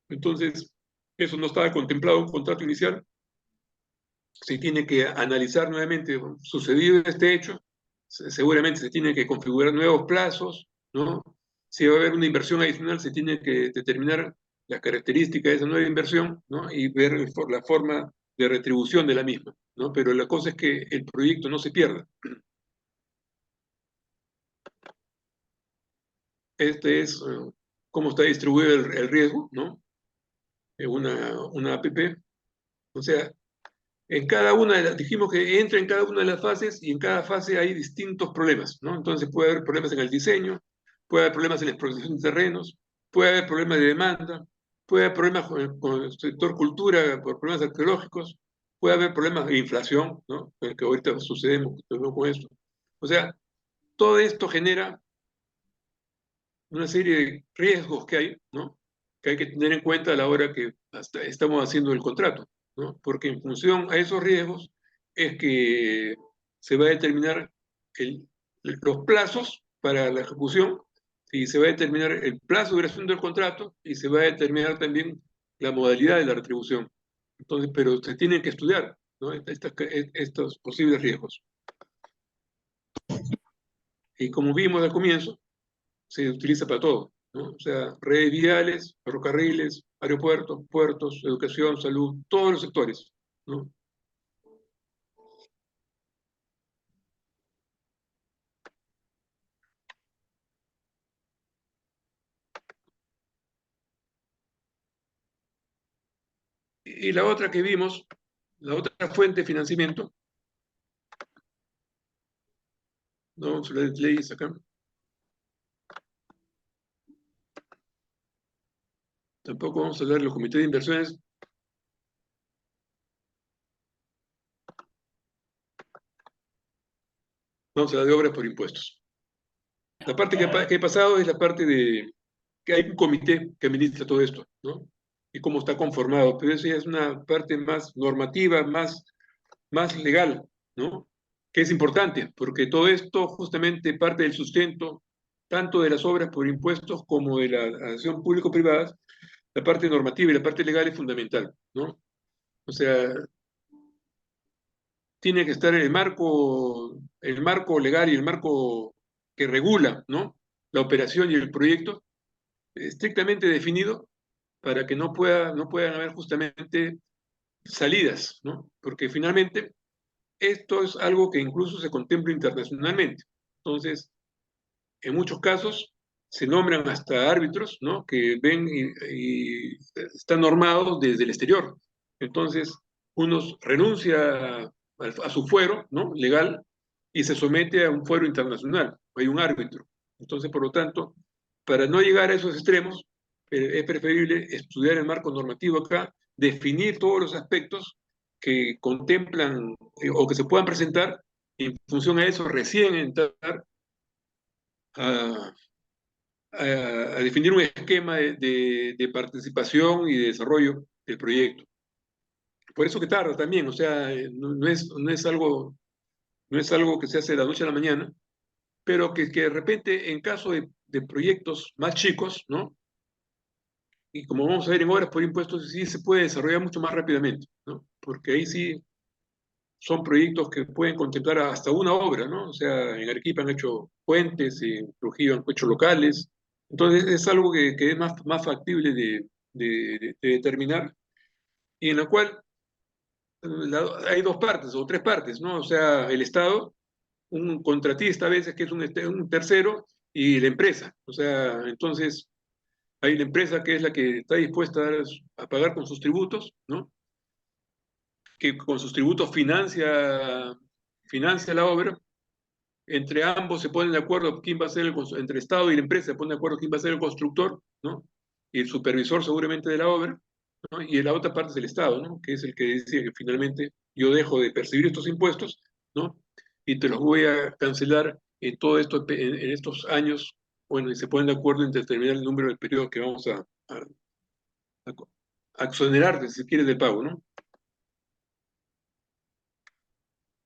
Entonces, eso no estaba contemplado en un contrato inicial. Se tiene que analizar nuevamente, sucedido este hecho, seguramente se tiene que configurar nuevos plazos, ¿no? Si va a haber una inversión adicional, se tiene que determinar las características de esa nueva inversión, ¿no?, y ver la forma de retribución de la misma, ¿no? Pero la cosa es que el proyecto no se pierda. Este es cómo está distribuido el riesgo, ¿no? Una APP. O sea, en cada una de las, dijimos que entra en cada una de las fases y en cada fase hay distintos problemas, ¿no? Entonces puede haber problemas en el diseño, puede haber problemas en la explotación de terrenos, puede haber problemas de demanda, puede haber problemas con el sector cultura por problemas arqueológicos, puede haber problemas de inflación, ¿no?, que ahorita sucedemos con esto. O sea, todo esto genera una serie de riesgos que hay, ¿no?, que hay que tener en cuenta a la hora que estamos haciendo el contrato, ¿no? Porque en función a esos riesgos es que se va a determinar los plazos para la ejecución, y se va a determinar el plazo de duración del contrato, y se va a determinar también la modalidad de la retribución. Entonces, pero se tienen que estudiar, ¿no?, estos posibles riesgos. Y como vimos al comienzo, se utiliza para todo, ¿no? O sea, redes viales, ferrocarriles, aeropuertos, puertos, educación, salud, todos los sectores, ¿no? Y la otra que vimos, la otra fuente de financiamiento, ¿no?, leyes acá, Tampoco vamos a hablar de los comités de inversiones. Vamos a hablar de obras por impuestos. La parte que he pasado es la parte de que hay un comité que administra todo esto, ¿no? Y cómo está conformado, pero eso ya es una parte más normativa, más legal, ¿no? Que es importante, porque todo esto justamente parte del sustento tanto de las obras por impuestos como de la acción público-privada. La parte normativa y la parte legal es fundamental, ¿no? O sea, tiene que estar el marco legal y el marco que regula, ¿no? La operación y el proyecto estrictamente definido para que no puedan haber justamente salidas, ¿no? Porque finalmente esto es algo que incluso se contempla internacionalmente. Entonces, en muchos casos se nombran hasta árbitros, ¿no? Que ven y están normados desde el exterior. Entonces, uno renuncia a su fuero, ¿no? Legal y se somete a un fuero internacional. Hay un árbitro. Entonces, por lo tanto, para no llegar a esos extremos, es preferible estudiar el marco normativo acá, definir todos los aspectos que contemplan o que se puedan presentar, y en función a eso recién entrar a, a definir un esquema de participación y de desarrollo del proyecto. Por eso que tarda también, o sea, no es algo que se hace de la noche a la mañana, pero que de repente en caso de proyectos más chicos, ¿no? Y como vamos a ver en obras por impuestos, sí se puede desarrollar mucho más rápidamente, ¿no? Porque ahí sí son proyectos que pueden contemplar hasta una obra, ¿no? O sea, en Arequipa han hecho puentes, en Trujillo han hecho locales. Entonces es algo que es más factible de determinar y en la cual hay dos partes o tres partes, ¿no? O sea, el Estado, un contratista a veces que es un tercero y la empresa. O sea, entonces hay la empresa que es la que está dispuesta a pagar con sus tributos, ¿no? Que con sus tributos financia la obra. Entre ambos se ponen de acuerdo quién va a ser entre el Estado y la empresa se ponen de acuerdo quién va a ser el constructor, ¿no? Y el supervisor seguramente de la obra, ¿no? Y la otra parte es el Estado, ¿no? Que es el que decía que finalmente yo dejo de percibir estos impuestos, ¿no? Y te los voy a cancelar en todo esto, en estos años, bueno, y se ponen de acuerdo en determinar el número del periodo que vamos a exonerarte, si quieres, del pago, ¿no?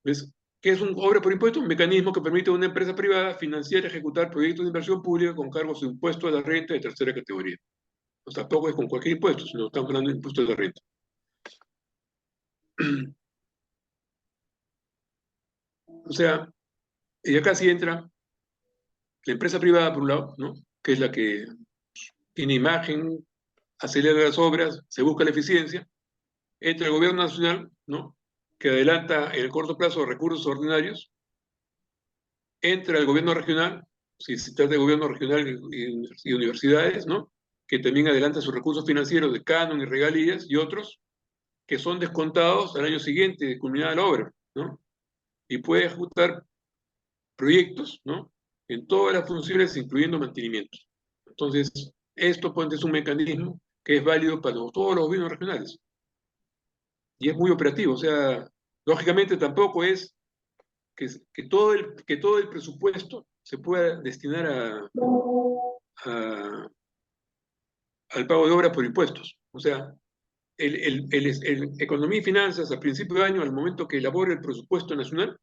¿Ves? ¿Qué es un obra por impuesto? Un mecanismo que permite a una empresa privada financiar y ejecutar proyectos de inversión pública con cargos de impuesto a la renta de tercera categoría. O sea, tampoco es con cualquier impuesto, sino estamos hablando de impuesto a la renta. O sea, y acá sí entra la empresa privada, por un lado, ¿no? Que es la que tiene imagen, acelera las obras, se busca la eficiencia. Entra el gobierno nacional, ¿no? Que adelanta en el corto plazo recursos ordinarios. Entra el gobierno regional, si se trata de gobierno regional y universidades, ¿no? Que también adelanta sus recursos financieros de canon y regalías, y otros que son descontados al año siguiente de culminada la obra, ¿no? Y puede ejecutar proyectos, ¿no? En todas las funciones, incluyendo mantenimiento. Entonces, esto pues, es un mecanismo que es válido para todos los gobiernos regionales y es muy operativo. O sea, lógicamente tampoco es que todo el presupuesto se pueda destinar a, al pago de obras por impuestos. O sea, el Economía y Finanzas a principio de año, al momento que elabora el presupuesto nacional,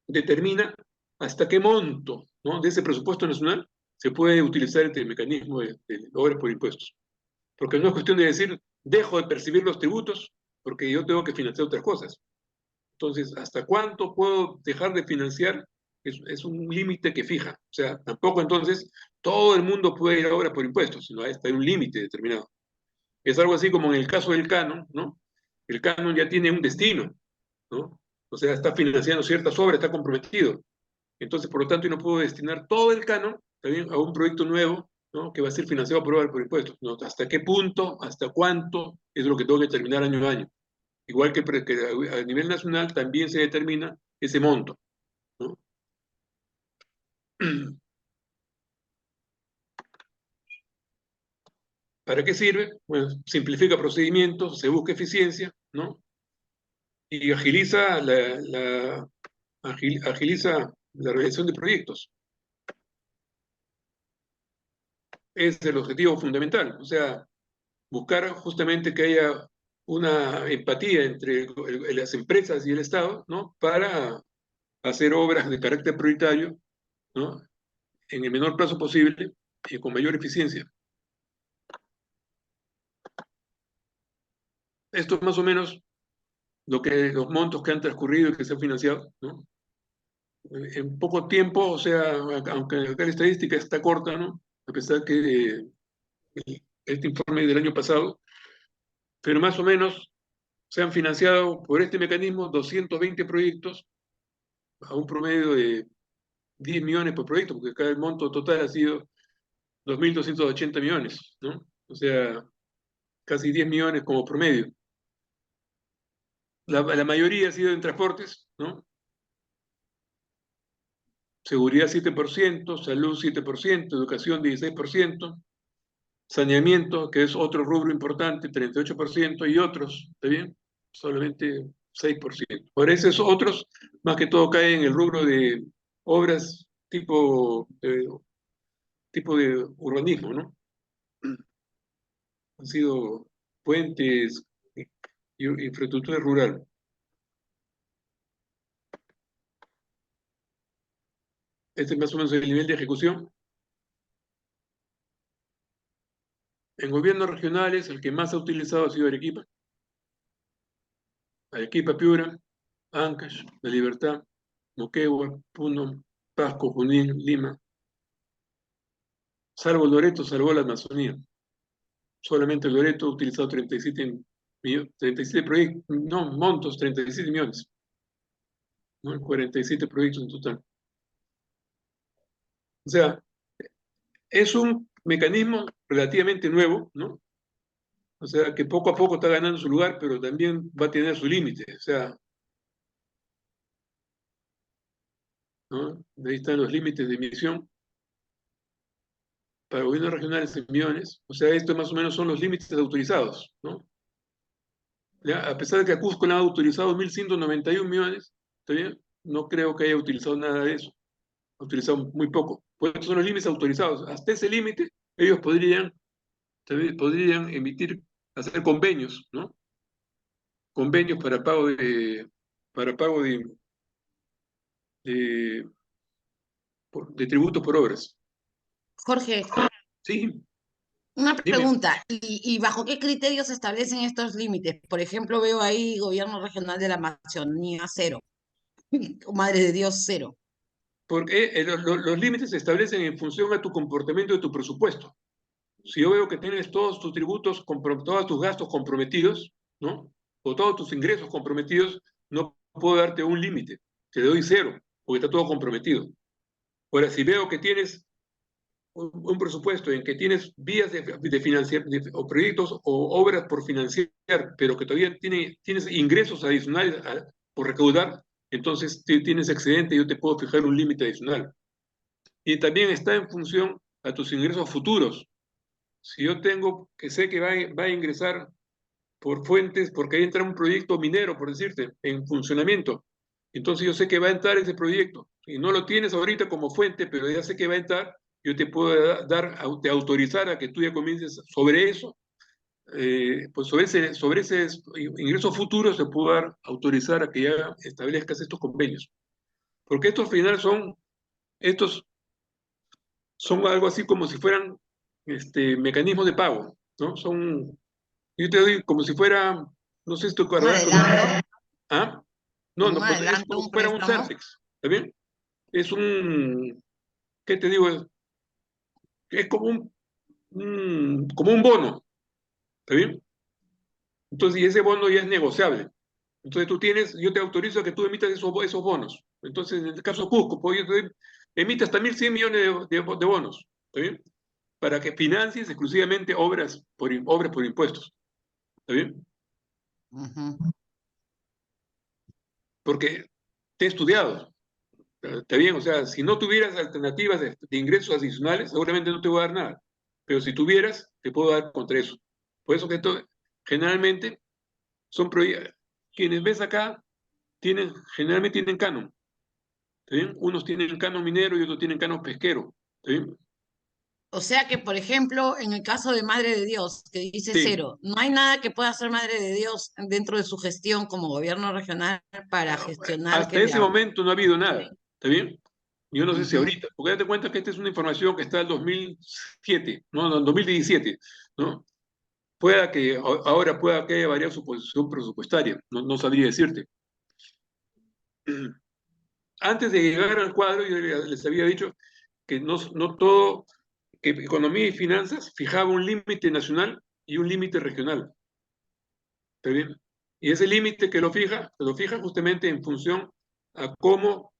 determina hasta qué monto, ¿no? De ese presupuesto nacional se puede utilizar el mecanismo de obras por impuestos. Porque no es cuestión de decir, dejo de percibir los tributos porque yo tengo que financiar otras cosas. Entonces, ¿hasta cuánto puedo dejar de financiar? Es un límite que fija. O sea, tampoco entonces todo el mundo puede ir a obras por impuestos, sino hasta hay un límite determinado. Es algo así como en el caso del canon, ¿no? El canon ya tiene un destino, ¿no? O sea, está financiando ciertas obras, está comprometido. Entonces, por lo tanto, yo no puedo destinar todo el canon también a un proyecto nuevo, ¿no? Que va a ser financiado por obras por impuestos. ¿No? ¿Hasta qué punto, hasta cuánto es lo que tengo que determinar año a año? Igual que a nivel nacional también se determina ese monto, ¿no? ¿Para qué sirve? Bueno, simplifica procedimientos, se busca eficiencia, ¿no? Y agiliza la realización de proyectos. Es el objetivo fundamental. O sea, buscar justamente que haya una empatía entre las empresas y el Estado, ¿no? Para hacer obras de carácter prioritario, ¿no? En el menor plazo posible y con mayor eficiencia. Esto es más o menos los montos que han transcurrido y que se han financiado, ¿no? En poco tiempo, o sea, aunque acá la estadística está corta, ¿no? A pesar que este informe del año pasado, pero más o menos se han financiado por este mecanismo 220 proyectos a un promedio de 10 millones por proyecto, porque acá el monto total ha sido 2.280 millones, ¿no? O sea, casi 10 millones como promedio. La mayoría ha sido en transportes, ¿no? Seguridad 7%, salud 7%, educación 16%, saneamiento, que es otro rubro importante, 38%, y otros, ¿está bien? Solamente 6%. Por eso esos otros, más que todo, caen en el rubro de obras tipo de urbanismo, ¿no? Han sido puentes y infraestructura rural. Este es más o menos el nivel de ejecución. En gobiernos regionales, el que más ha utilizado ha sido Arequipa. Arequipa, Piura, Ancash, La Libertad, Moquegua, Puno, Pasco, Junín, Lima. Salvo Loreto, salvó la Amazonía. Solamente Loreto ha utilizado 37 proyectos, no, montos, 37 millones, ¿no? 47 proyectos en total. O sea, es un mecanismo relativamente nuevo, ¿no? O sea, que poco a poco está ganando su lugar, pero también va a tener su límite. O sea, ¿no? Ahí están los límites de emisión para gobiernos regionales en millones. O sea, esto más o menos son los límites autorizados, ¿no? ¿Ya? A pesar de que a Cusco le han autorizado 1.191 millones, ¿está bien? No creo que haya utilizado nada de eso. Ha utilizado muy poco. Pues estos son los límites autorizados. Hasta ese límite, ellos podrían emitir, hacer convenios, ¿no? Convenios de, de tributos por obras. Jorge, Sí, una dime. pregunta, ¿y bajo qué criterios se establecen estos límites? Por ejemplo, veo ahí Gobierno Regional de la Amazonía cero, Madre de Dios cero. Porque los límites se establecen en función a tu comportamiento de tu presupuesto. Si yo veo que tienes todos tus tributos, todos tus gastos comprometidos, ¿no? O todos tus ingresos comprometidos, no puedo darte un límite. Te doy cero, porque está todo comprometido. Ahora, si veo que tienes un presupuesto en que tienes vías de financiar o proyectos o obras por financiar, pero que todavía tienes ingresos adicionales por recaudar, entonces tienes excedente y yo te puedo fijar un límite adicional. Y también está en función a tus ingresos futuros. Si yo tengo que sé que va a ingresar por fuentes, porque ahí entra un proyecto minero, por decirte, en funcionamiento, entonces yo sé que va a entrar ese proyecto y no lo tienes ahorita como fuente, pero ya sé que va a entrar, yo te puedo te autorizar a que tú ya comiences sobre eso, pues sobre ese ingreso futuro se puede autorizar a que ya establezcas estos convenios. Porque estos son algo así como si fueran mecanismos de pago, ¿no? Yo te doy como si fuera, no sé si te Un acordarás, adelanto, ¿ah? No, como no, un pues es adelanto, como si un fuera un préstamo. Certex, ¿está bien? ¿Qué te digo? Es como un bono, ¿está bien? Entonces, y ese bono ya es negociable. Entonces yo te autorizo a que tú emitas esos bonos. Entonces, en el caso Cusco, pues emite hasta 1.100 millones de bonos, ¿está bien? Para que financies exclusivamente obras por impuestos, ¿está bien? Ujú. Porque te he estudiado, ¿está bien? O sea, si no tuvieras alternativas de ingresos adicionales, seguramente no te voy a dar nada. pero si tuvieras, te puedo dar contra eso. Por eso que esto, generalmente son quienes ves acá generalmente tienen canon. ¿Está bien? Unos tienen canon minero y otros tienen canon pesquero. ¿Está bien? O sea que, por ejemplo, en el caso de Madre de Dios, que dice Sí, cero, no hay nada que pueda hacer Madre de Dios dentro de su gestión como gobierno regional para gestionar hasta que ese la... momento no ha habido nada. ¿Está bien? Yo no sé si Ujú. ahorita, porque date cuenta que esta es una información que está en 2007, ¿no? En 2017, ¿no? Pueda que ahora pueda que haya variado su posición presupuestaria, no sabría decirte. Antes de llegar al cuadro, yo les había dicho que no todo, que economía y finanzas fijaba un límite nacional y un límite regional. ¿Está bien? Y ese límite que lo fija justamente en función a cómo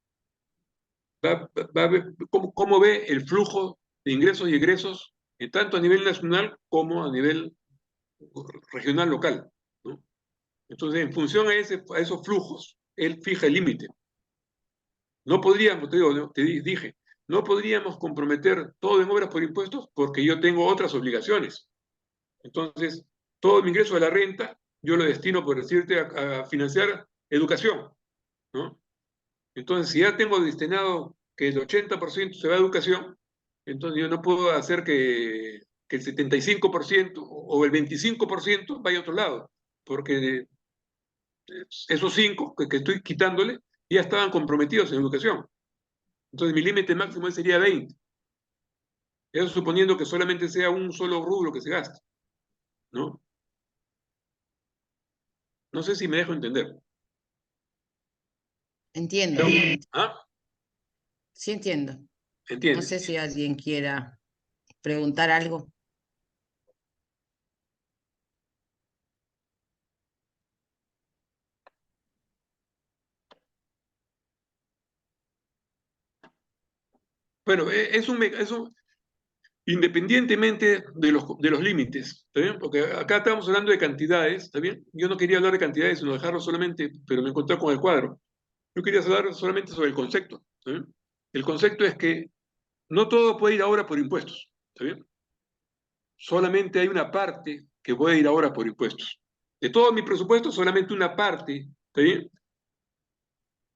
ve el flujo de ingresos y egresos, tanto a nivel nacional como a nivel regional local, ¿no? Entonces, en función a esos flujos, él fija el límite. No podríamos, te digo, dije, no podríamos comprometer todo en obras por impuestos porque yo tengo otras obligaciones. Entonces, todo mi ingreso de la renta, yo lo destino, por decirte, a financiar educación, ¿no? Entonces, si ya tengo destinado que el 80% se va a educación, entonces yo no puedo hacer que el 75% o el 25% vaya a otro lado, porque esos 5 que estoy quitándole ya estaban comprometidos en educación. Entonces, mi límite máximo sería 20. Eso suponiendo que solamente sea un solo rubro que se gaste, ¿no? No sé si me dejo entender. Entiendo, Pero, ¿ah? sí entiendo. No sé ¿Entiendes? si alguien quiera preguntar algo. Bueno, independientemente de los límites, ¿está bien? Porque acá estamos hablando de cantidades, ¿está bien? Yo no quería hablar de cantidades, sino dejarlo solamente, pero me encontré con el cuadro. Yo quería hablar solamente sobre el concepto, ¿está bien? El concepto es que no todo puede ir ahora por impuestos, ¿está bien? Solamente hay una parte que puede ir ahora por impuestos. De todo mi presupuesto, solamente una parte, ¿está bien?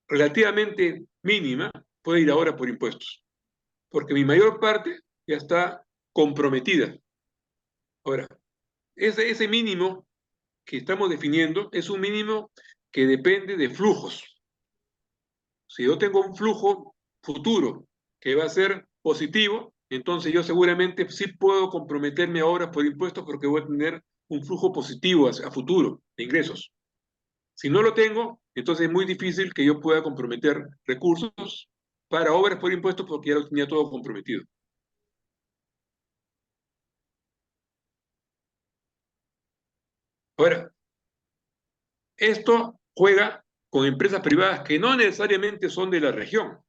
Relativamente mínima, puede ir ahora por impuestos, porque mi mayor parte ya está comprometida. Ahora, ese mínimo que estamos definiendo es un mínimo que depende de flujos. Si yo tengo un flujo futuro que va a ser positivo, entonces yo seguramente sí puedo comprometerme ahora por impuestos porque voy a tener un flujo positivo a futuro de ingresos. Si no lo tengo, entonces es muy difícil que yo pueda comprometer recursos para obras por impuestos porque ya lo tenía todo comprometido. Ahora, esto juega con empresas privadas que no necesariamente son de la región.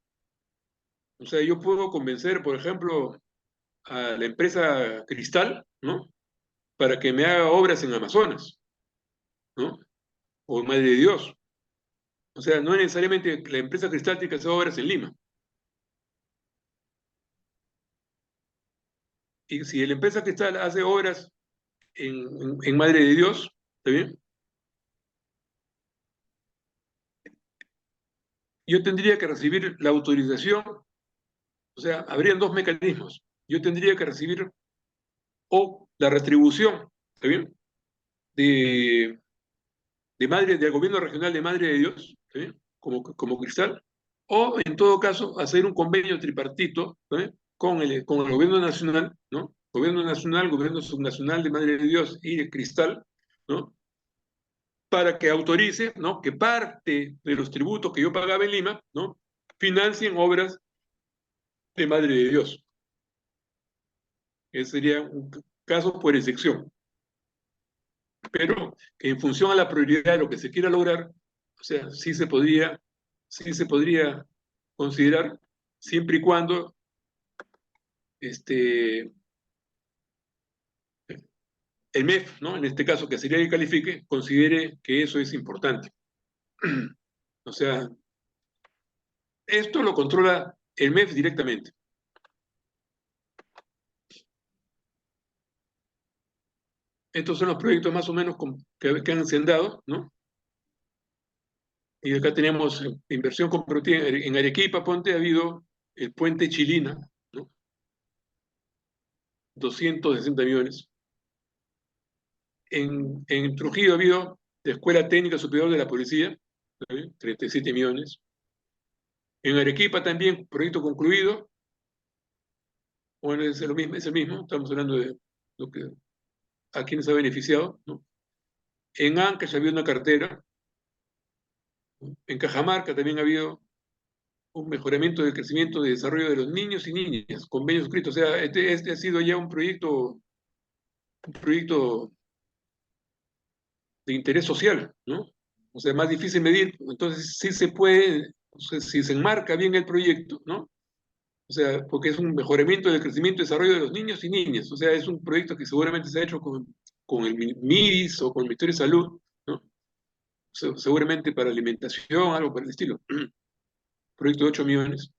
O sea, yo puedo convencer, por ejemplo, a la empresa Cristal, ¿no? Para que me haga obras en Amazonas, ¿no? O Madre de Dios. O sea, no es necesariamente la empresa Cristal tiene que hacer obras en Lima. Y si la empresa Cristal hace obras en Madre de Dios, ¿está bien? Yo tendría que recibir la autorización, o sea, habrían dos mecanismos. Yo tendría que recibir o la retribución, ¿está bien? De, del gobierno regional de Madre de Dios, ¿está bien? Como Cristal, o en todo caso hacer un convenio tripartito, ¿está bien? Con el gobierno nacional, ¿no? Gobierno nacional, gobierno subnacional de Madre de Dios y de Cristal, ¿no? Para que autorice, ¿no? Que parte de los tributos que yo pagaba en Lima, ¿no? Financien obras de Madre de Dios. Ese sería un caso por excepción. Pero que en función a la prioridad de lo que se quiera lograr, o sea, sí se podría considerar siempre y cuando este, el MEF, ¿no? En este caso que sería que califique, considere que eso es importante. O sea, esto lo controla el MEF directamente. Estos son los proyectos más o menos se han dado, ¿no? Y acá tenemos inversión comprometida en Arequipa, ponte, ha habido el puente Chilina, ¿no? 260 millones. En Trujillo ha habido la Escuela Técnica Superior de la Policía, 37 millones. En Arequipa también, proyecto concluido. Bueno, es lo mismo, es el mismo, estamos hablando de lo que, a quienes ha beneficiado, ¿no? En Ancash ha habido una cartera, ¿no? En Cajamarca también ha habido un mejoramiento del crecimiento y desarrollo de los niños y niñas, convenios suscritos. O sea, este ha sido ya un proyecto de interés social, ¿no? O sea, más difícil medir, entonces sí se puede, o sea, si se enmarca bien el proyecto, ¿no? O sea, porque es un mejoramiento del crecimiento y desarrollo de los niños y niñas. O sea, es un proyecto que seguramente se ha hecho con el MIDIS o con el Ministerio de Salud, ¿no? Seguramente para alimentación, algo por el estilo. Proyecto de 8 millones.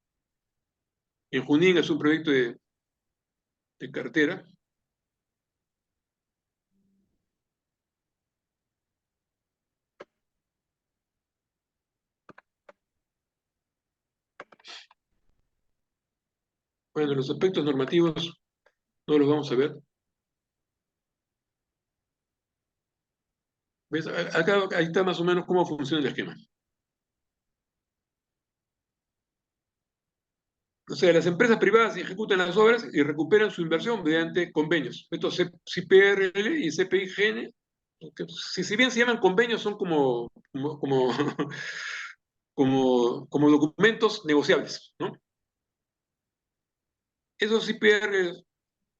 En Junín es un proyecto de cartera. Bueno, los aspectos normativos no los vamos a ver. ¿Ves? Acá ahí está más o menos cómo funciona el esquema. O sea, las empresas privadas ejecutan las obras y recuperan su inversión mediante convenios. Estos CPRL y CPIGN, que si bien se llaman convenios, son como documentos negociables, ¿no? Esos CPR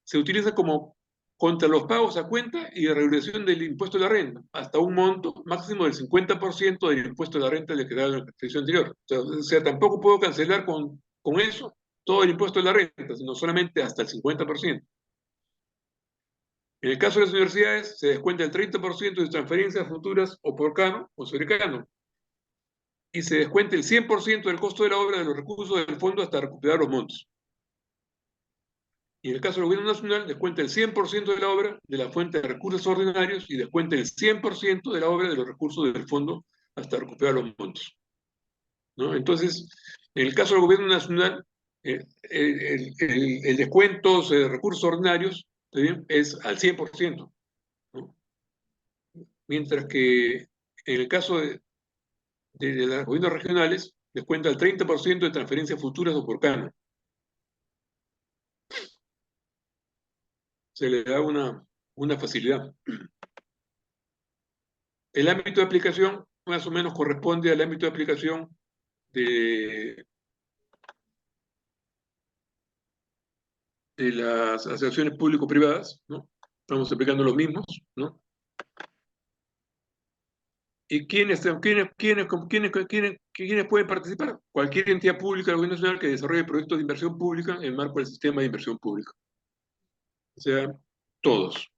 se utilizan como contra los pagos a cuenta y de regulación del impuesto de la renta, hasta un monto máximo del 50% del impuesto de la renta declarado en la ejercicio anterior. O sea, tampoco puedo cancelar con eso todo el impuesto de la renta, sino solamente hasta el 50%. En el caso de las universidades, se descuenta el 30% de transferencias futuras o por cano o sobre cano, y se descuenta el 100% del costo de la obra de los recursos del fondo hasta recuperar los montos. Y en el caso del gobierno nacional, descuenta el 100% de la obra de la fuente de recursos ordinarios y descuenta el 100% de la obra de los recursos del fondo hasta recuperar los montos, ¿no? Entonces, en el caso del gobierno nacional, el descuento de recursos ordinarios, ¿sí?, es al 100%, ¿no? Mientras que en el caso de los gobiernos regionales, descuenta el 30% de transferencias futuras o por cano. Se le da una facilidad. El ámbito de aplicación más o menos corresponde al ámbito de aplicación de las asociaciones público-privadas, ¿no? Estamos aplicando los mismos, ¿no? ¿Y quiénes pueden participar? Cualquier entidad pública del gobierno nacional que desarrolle proyectos de inversión pública en el marco del sistema de inversión pública. O sea, todos.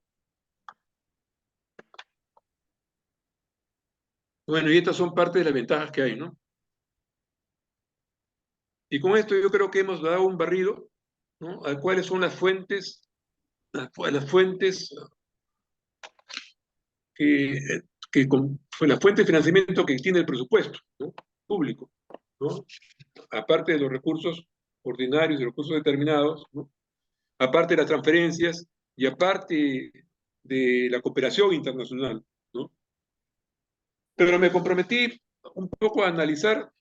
Bueno, y estas son parte de las ventajas que hay, ¿no? Y con esto yo creo que hemos dado un barrido, ¿no?, a cuáles son las fuentes la fuente de financiamiento que tiene el presupuesto, ¿no?, público, ¿no?, aparte de los recursos ordinarios y recursos determinados, ¿no?, aparte de las transferencias y aparte de la cooperación internacional, ¿no? Pero me comprometí un poco a analizar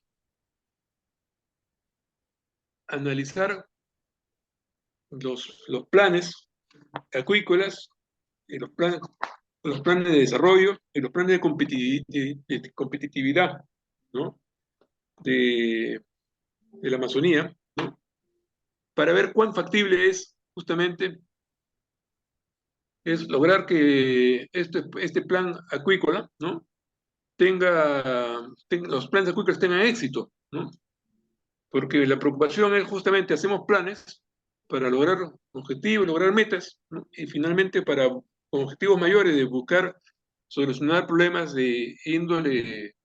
los planes acuícolas y los planes de desarrollo y los planes de competitividad, ¿no?, de la Amazonía, ¿no?, para ver cuán factible es justamente lograr que este plan acuícola, ¿no?, los planes acuícolas tengan éxito, ¿no? Porque la preocupación es justamente hacemos planes para lograr objetivos, lograr metas, ¿no?, y finalmente con objetivos mayores de buscar solucionar problemas de índole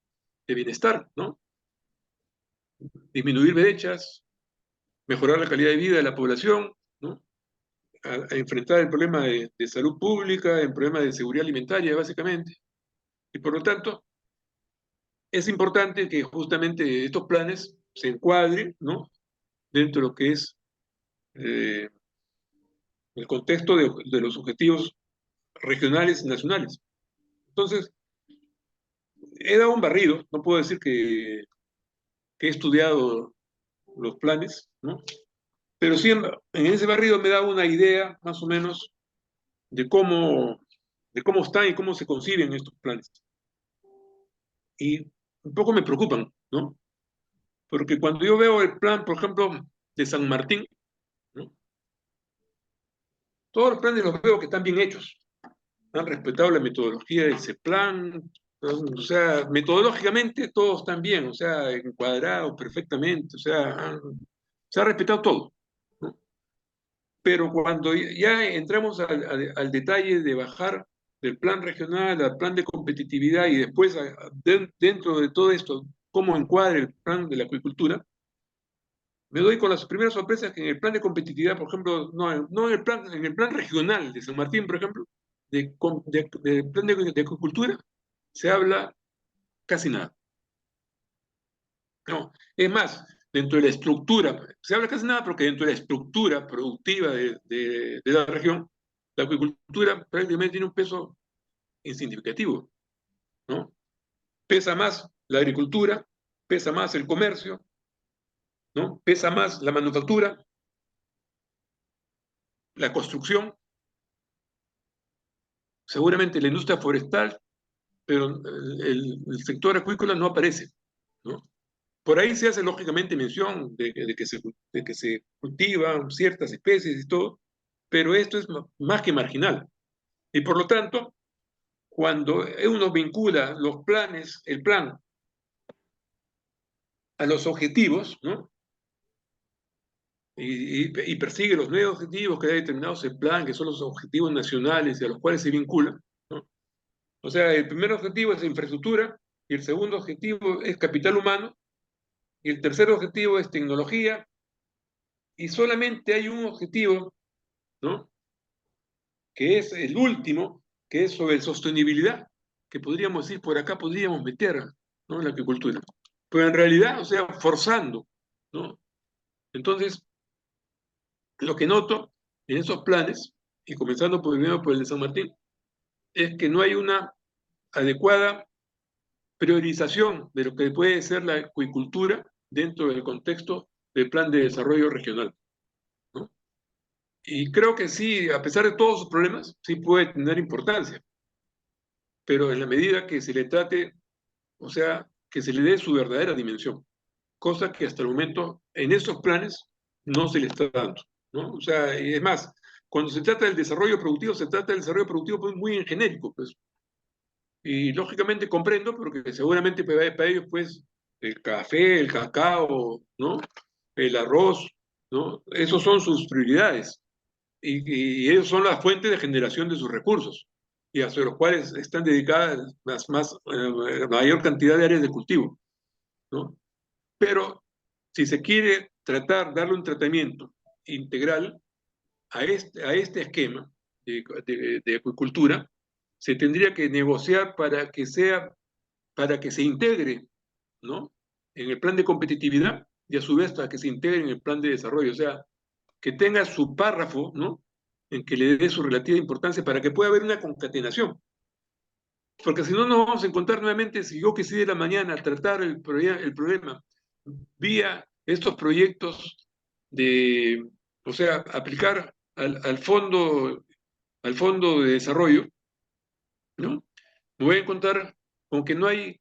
de bienestar, ¿no? Disminuir brechas, mejorar la calidad de vida de la población, ¿no?, a enfrentar el problema de salud pública, el problema de seguridad alimentaria, básicamente. Y por lo tanto, es importante que justamente estos planes se encuadren, ¿no?, dentro de lo que es el contexto de los objetivos regionales y nacionales. Entonces, he dado un barrido, no puedo decir que he estudiado los planes, ¿no? Pero sí en ese barrido me da una idea, más o menos, de cómo están y cómo se conciben estos planes. Y un poco me preocupan, ¿no? Porque cuando yo veo el plan, por ejemplo, de San Martín, ¿no?, todos los planes los veo que están bien hechos. Han respetado la metodología de ese plan, o sea, metodológicamente todos están bien, o sea, encuadrados perfectamente, o sea, se ha respetado todo, ¿no? Pero cuando ya entramos al detalle de bajar del plan regional al plan de competitividad y después dentro de todo esto, cómo encuadra el plan de la acuicultura, me doy con las primeras sorpresas que en el plan de competitividad, por ejemplo, no en el plan regional de San Martín, por ejemplo, de plan de acuicultura, se habla casi nada. No, es más, dentro de la estructura, se habla casi nada porque dentro de la estructura productiva de la región, la acuicultura prácticamente tiene un peso insignificativo, ¿no? Pesa más la agricultura, pesa más el comercio, ¿no? Pesa más la manufactura, la construcción, seguramente la industria forestal, pero el sector acuícola no aparece, ¿no? Por ahí se hace lógicamente mención de que se cultivan ciertas especies y todo, pero esto es más que marginal. Y por lo tanto, cuando uno vincula los planes, el plan, a los objetivos, ¿no?, y persigue los nuevos objetivos que ha determinado ese plan, que son los objetivos nacionales y a los cuales se vincula, ¿no? O sea, el primer objetivo es infraestructura, y el segundo objetivo es capital humano, y el tercer objetivo es tecnología, y solamente hay un objetivo, ¿no?, que es el último, que es sobre sostenibilidad, que podríamos decir, por acá podríamos meter, ¿no?, en la agricultura. Pero en realidad, o sea, forzando, ¿no? Entonces, lo que noto en esos planes, y comenzando primero por el de San Martín, es que no hay una adecuada priorización de lo que puede ser la acuicultura dentro del contexto del plan de desarrollo regional, ¿no? Y creo que sí, a pesar de todos sus problemas, sí puede tener importancia, pero en la medida que se le trate, o sea, que se le dé su verdadera dimensión, cosa que hasta el momento en esos planes no se le está dando, ¿no? O sea, y es más, cuando se trata del desarrollo productivo, se trata del desarrollo productivo pues, muy en genérico, pues. Y lógicamente comprendo, porque seguramente para ellos, pues, el café, el cacao, ¿no?, el arroz, ¿no?, esos son sus prioridades. Y ellos son la fuente de generación de sus recursos, y hacia los cuales están dedicadas la mayor cantidad de áreas de cultivo, ¿no? Pero si se quiere darle un tratamiento integral a este esquema de acuicultura, se tendría que negociar para que se integre, ¿no?, en el plan de competitividad y a su vez para que se integre en el plan de desarrollo, o sea, que tenga su párrafo, ¿no?, en que le dé su relativa importancia para que pueda haber una concatenación. Porque si no, nos vamos a encontrar nuevamente, si yo quisiera mañana tratar el problema vía estos proyectos o sea, aplicar al fondo de desarrollo, ¿no?, me voy a encontrar con que no hay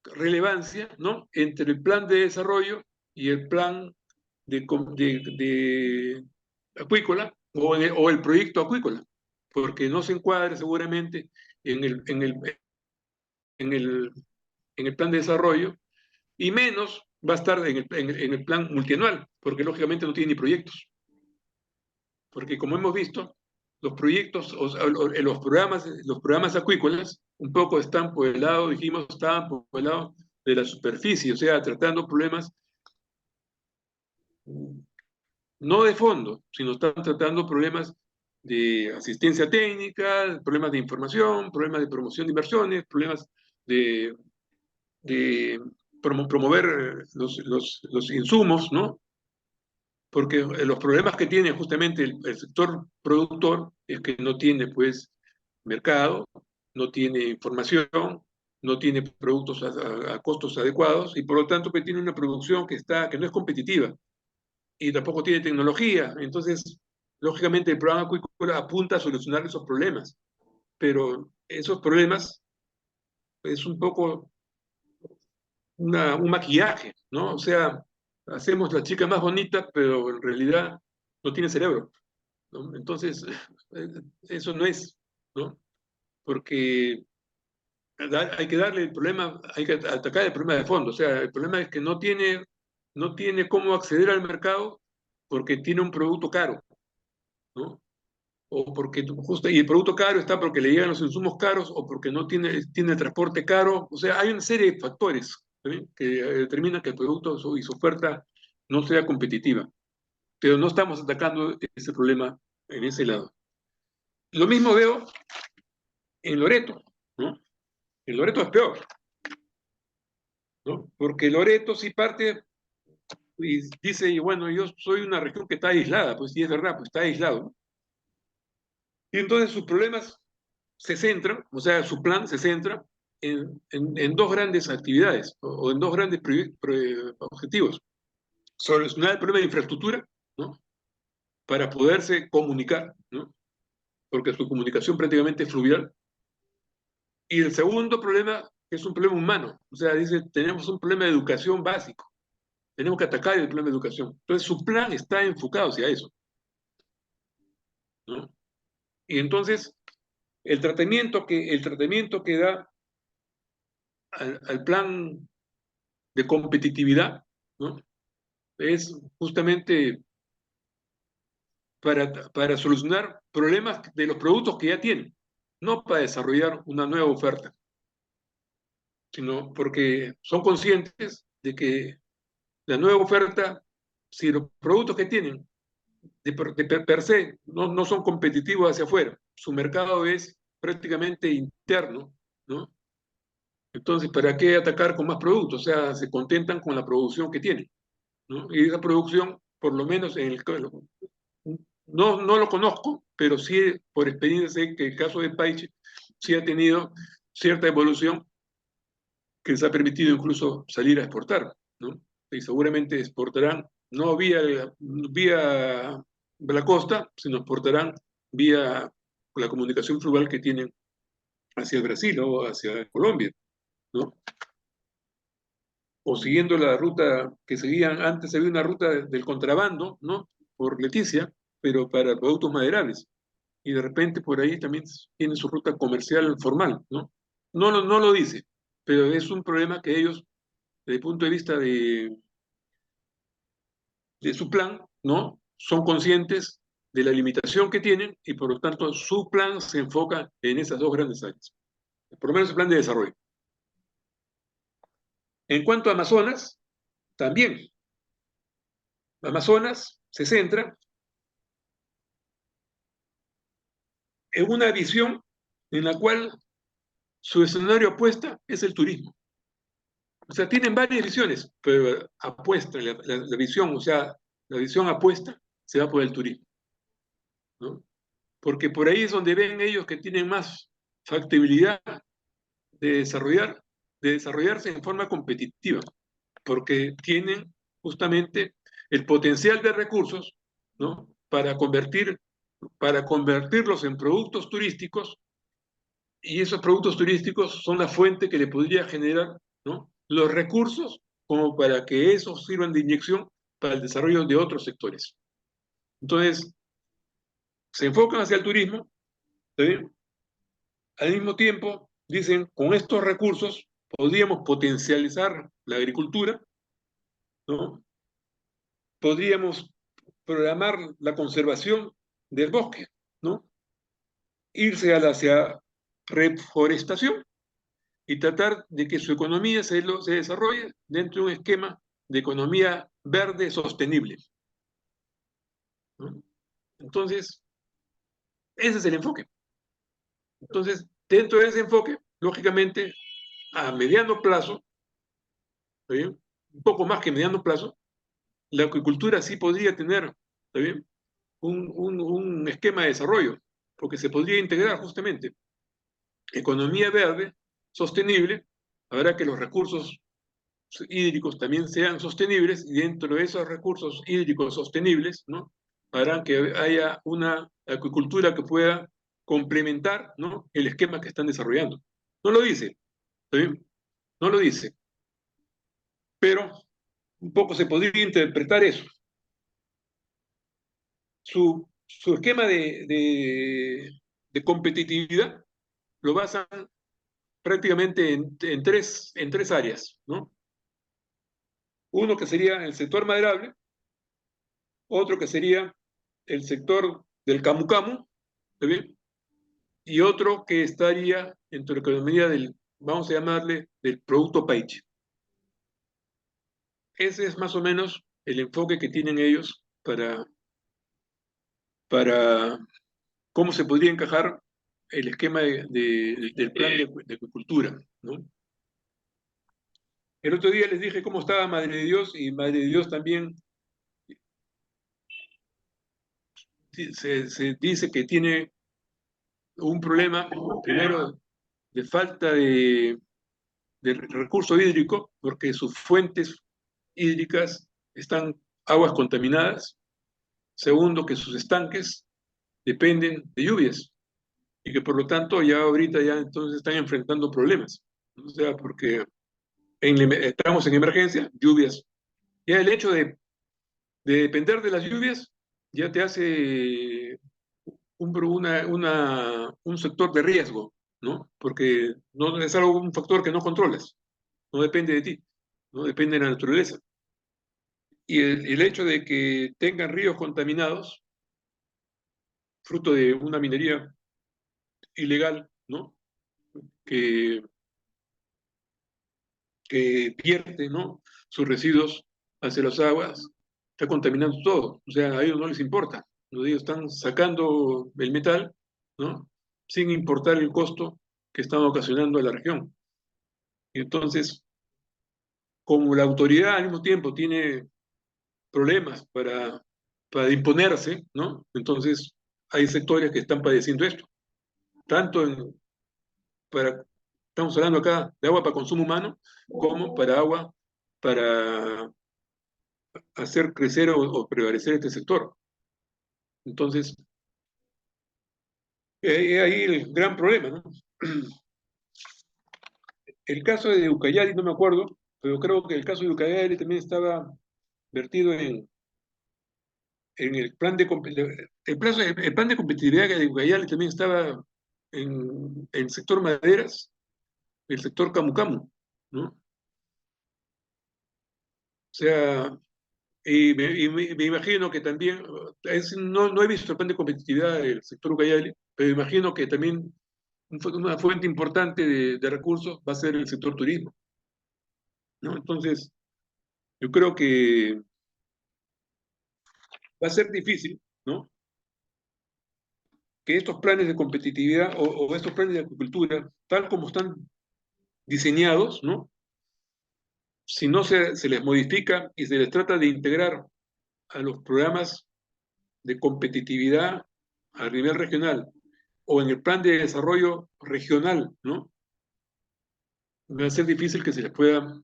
relevancia, ¿no?, entre el plan de desarrollo y el plan de acuícola o el proyecto acuícola, porque no se encuadra seguramente en el plan de desarrollo, y menos va a estar en el plan multianual, porque lógicamente no tiene ni proyectos. Porque como hemos visto, los proyectos, los programas acuícolas, un poco están por el lado, estaban por el lado de la superficie, o sea, tratando problemas no de fondo, sino están tratando problemas de asistencia técnica, problemas de información, problemas de promoción de inversiones, problemas de, de promover los insumos, ¿no? Porque los problemas que tiene justamente el sector productor es que no tiene, pues, mercado, no tiene información, no tiene productos a costos adecuados y por lo tanto que tiene una producción que no es competitiva y tampoco tiene tecnología. Entonces, lógicamente el programa Acuícola apunta a solucionar esos problemas, pero esos problemas es un poco un maquillaje, ¿no? O sea, hacemos la chica más bonita, pero en realidad no tiene cerebro, ¿no? Entonces, eso no es, ¿no? Porque hay que darle el problema, hay que atacar el problema de fondo. O sea, el problema es que no tiene cómo acceder al mercado porque tiene un producto caro, ¿no? O porque justo, y el producto caro está porque le llegan los insumos caros o porque no tiene el transporte caro. O sea, hay una serie de factores, ¿sí?, que determinan que el producto y su oferta no sea competitiva. Pero no estamos atacando ese problema en ese lado. Lo mismo veo en Loreto, ¿no? En Loreto es peor, ¿no? Porque Loreto sí parte y dice, y bueno, yo soy una región que está aislada, pues sí es verdad, pues está aislado, ¿no? Y entonces sus problemas se centran, o sea, su plan se centra en dos grandes actividades o en dos grandes objetivos. Solucionar el problema de infraestructura, ¿no?, para poderse comunicar, ¿no?, porque su comunicación prácticamente es fluvial. Y el segundo problema es un problema humano, o sea, dice, tenemos un problema de educación básico, tenemos que atacar el problema de educación. Entonces su plan está enfocado hacia eso, ¿no? Y entonces el tratamiento que da al plan de competitividad, ¿no?, es justamente para solucionar problemas de los productos que ya tienen, no para desarrollar una nueva oferta, sino porque son conscientes de que la nueva oferta, si los productos que tienen per se no son competitivos hacia afuera, su mercado es prácticamente interno, ¿no? Entonces, ¿para qué atacar con más productos? O sea, se contentan con la producción que tienen, ¿no? Y esa producción, por lo menos no lo conozco, pero sí por experiencia sé que el caso de Paiche sí ha tenido cierta evolución que les ha permitido incluso salir a exportar, ¿no? Y seguramente exportarán no vía la costa, sino exportarán vía la comunicación fluvial que tienen hacia el Brasil o hacia Colombia, ¿no? O siguiendo la ruta que seguían, antes había una ruta del contrabando, ¿no?, por Leticia, pero para productos maderables. Y de repente por ahí también tiene su ruta comercial formal, ¿no? No lo dice, pero es un problema que ellos, desde el punto de vista de su plan, ¿no?, son conscientes de la limitación que tienen y por lo tanto su plan se enfoca en esas dos grandes áreas, por lo menos el plan de desarrollo. En cuanto a Amazonas, también Amazonas se centra en una visión en la cual su escenario apuesta es el turismo. O sea, tienen varias visiones, pero apuesta, la visión, o sea, la visión apuesta se va por el turismo, ¿no? Porque por ahí es donde ven ellos que tienen más factibilidad de desarrollarse en forma competitiva, porque tienen justamente el potencial de recursos, ¿no?, para convertirlos en productos turísticos, y esos productos turísticos son la fuente que le podría generar, ¿no?, los recursos como para que esos sirvan de inyección para el desarrollo de otros sectores. Entonces, se enfocan hacia el turismo, ¿sí? Al mismo tiempo, dicen, con estos recursos podríamos potencializar la agricultura, ¿no? Podríamos programar la conservación del bosque, ¿no? Irse hacia reforestación y tratar de que su economía se desarrolle dentro de un esquema de economía verde sostenible, ¿no? Entonces, Ese es el enfoque. Entonces, dentro de ese enfoque, lógicamente, a mediano plazo, ¿está bien? Un poco más que mediano plazo, la acuicultura sí podría tener, ¿está bien? Un esquema de desarrollo, porque se podría integrar justamente economía verde, sostenible, habrá que los recursos hídricos también sean sostenibles y dentro de esos recursos hídricos sostenibles, ¿no? Harán que haya una acuicultura que pueda complementar, ¿no? El esquema que están desarrollando. No lo dice, ¿está bien? No lo dice, pero un poco se podría interpretar eso. Su esquema de competitividad lo basan prácticamente en tres áreas, ¿no? Uno que sería el sector maderable, otro que sería el sector del camu camu, ¿está bien? Y otro que estaría entre la economía del, vamos a llamarle, del producto país. Ese es más o menos el enfoque que tienen ellos para cómo se podría encajar el esquema del plan de acuicultura, ¿no? El otro día les dije cómo estaba Madre de Dios y Madre de Dios también se dice que tiene un problema, primero, de falta de recurso hídrico, porque sus fuentes hídricas están aguas contaminadas. Segundo, que sus estanques dependen de lluvias y que por lo tanto ya ahorita ya entonces están enfrentando problemas. O sea, porque estamos en emergencia, lluvias. Ya el hecho de depender de las lluvias ya te hace un sector de riesgo, ¿no? Porque no es algo, un factor que no controlas, no depende de ti, no depende de la naturaleza. Y el hecho de que tengan ríos contaminados, fruto de una minería ilegal, ¿no? Que, que pierde, ¿no? Sus residuos hacia las aguas, está contaminando todo. O sea, a ellos no les importa. Ellos están sacando el metal, ¿no? Sin importar el costo que están ocasionando a la región. Y entonces, como la autoridad al mismo tiempo tiene problemas para imponerse, ¿no? Entonces, hay sectores que están padeciendo esto. Tanto para, estamos hablando acá de agua para consumo humano, como para agua para hacer crecer o prevalecer este sector. Entonces, ahí el gran problema, ¿no? El caso de Ucayali, no me acuerdo, pero creo que el caso de Ucayali también estaba vertido en el plan el plan de competitividad de Ucayali también estaba en el sector maderas, el sector camu camu, ¿no? O sea, me imagino que también, no he visto el plan de competitividad del sector Ucayali, pero imagino que también una fuente importante de recursos va a ser el sector turismo, ¿no? Entonces, yo creo que va a ser difícil, ¿no? Que estos planes de competitividad o estos planes de agricultura, tal como están diseñados, ¿no? Si no se les modifica y se les trata de integrar a los programas de competitividad a nivel regional o en el plan de desarrollo regional, ¿no? Va a ser difícil que se les pueda,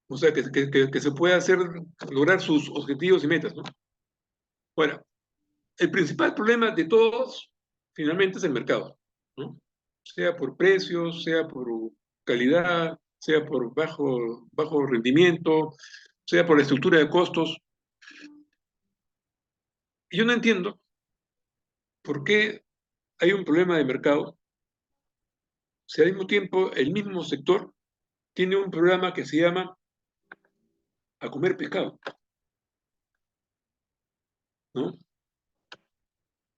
o sea, que se pueda hacer, lograr sus objetivos y metas, ¿no? Bueno, el principal problema de todos, finalmente, es el mercado, ¿no? Sea por precios, sea por calidad, sea por bajo rendimiento, sea por la estructura de costos. Y yo no entiendo por qué hay un problema de mercado si al mismo tiempo el mismo sector tiene un programa que se llama A Comer Pescado, ¿no?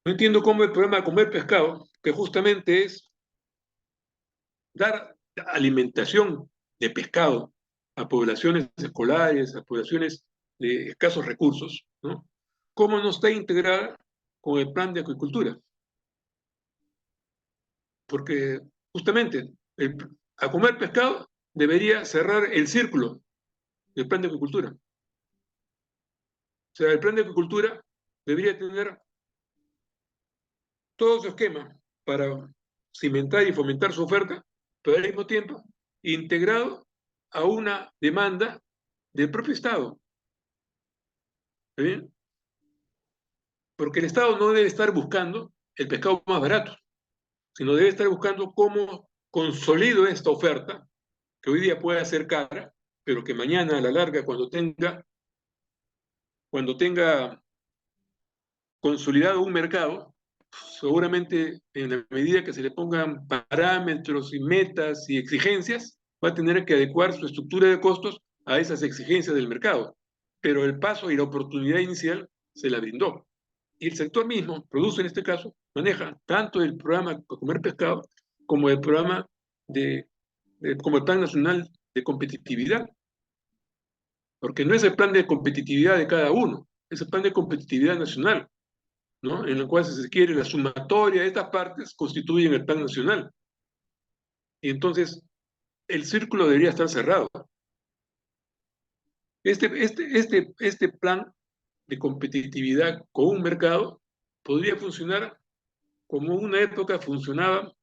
No entiendo cómo el programa A Comer Pescado, que justamente es dar alimentación de pescado a poblaciones escolares, a poblaciones de escasos recursos, ¿no? ¿Cómo no está integrada con el plan de acuicultura. Porque justamente a comer pescado debería cerrar el círculo del plan de acuicultura. O sea, el plan de acuicultura debería tener todo su esquema para cimentar y fomentar su oferta, pero al mismo tiempo integrado a una demanda del propio Estado. ¿Está bien? Porque el Estado no debe estar buscando el pescado más barato, sino debe estar buscando cómo consolido esta oferta, que hoy día puede ser cara, pero que mañana a la larga, cuando tenga consolidado un mercado, seguramente en la medida que se le pongan parámetros y metas y exigencias, va a tener que adecuar su estructura de costos a esas exigencias del mercado. Pero el paso y la oportunidad inicial se la brindó. Y el sector mismo, produce en este caso, maneja tanto el programa Comer Pescado como el programa como el Plan Nacional de Competitividad. Porque no es el plan de competitividad de cada uno, es el plan de competitividad nacional, ¿no? En el cual, si se quiere, la sumatoria de estas partes constituyen el plan nacional. Y entonces, el círculo debería estar cerrado. Este plan de competitividad con un mercado podría funcionar como una época funcionaba,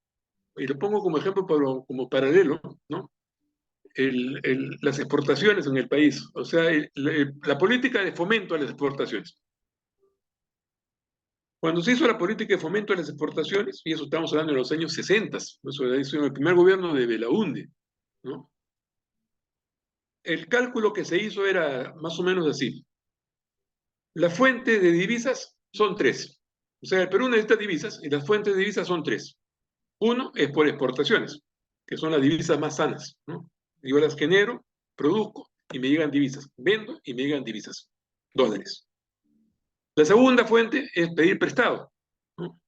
y lo pongo como ejemplo como paralelo, ¿no? Las exportaciones en el país, o sea, la política de fomento a las exportaciones. Cuando se hizo la política de fomento a las exportaciones, y eso estamos hablando de los años 60, eso hizo en el primer gobierno de Belaúnde, ¿no? El cálculo que se hizo era más o menos así. La fuente de divisas son tres. O sea, el Perú necesita divisas y las fuentes de divisas son tres. Uno es por exportaciones, que son las divisas más sanas, ¿no? Yo las genero, produzco y me llegan divisas. Vendo y me llegan divisas, dólares. La segunda fuente es pedir prestado, ¿no?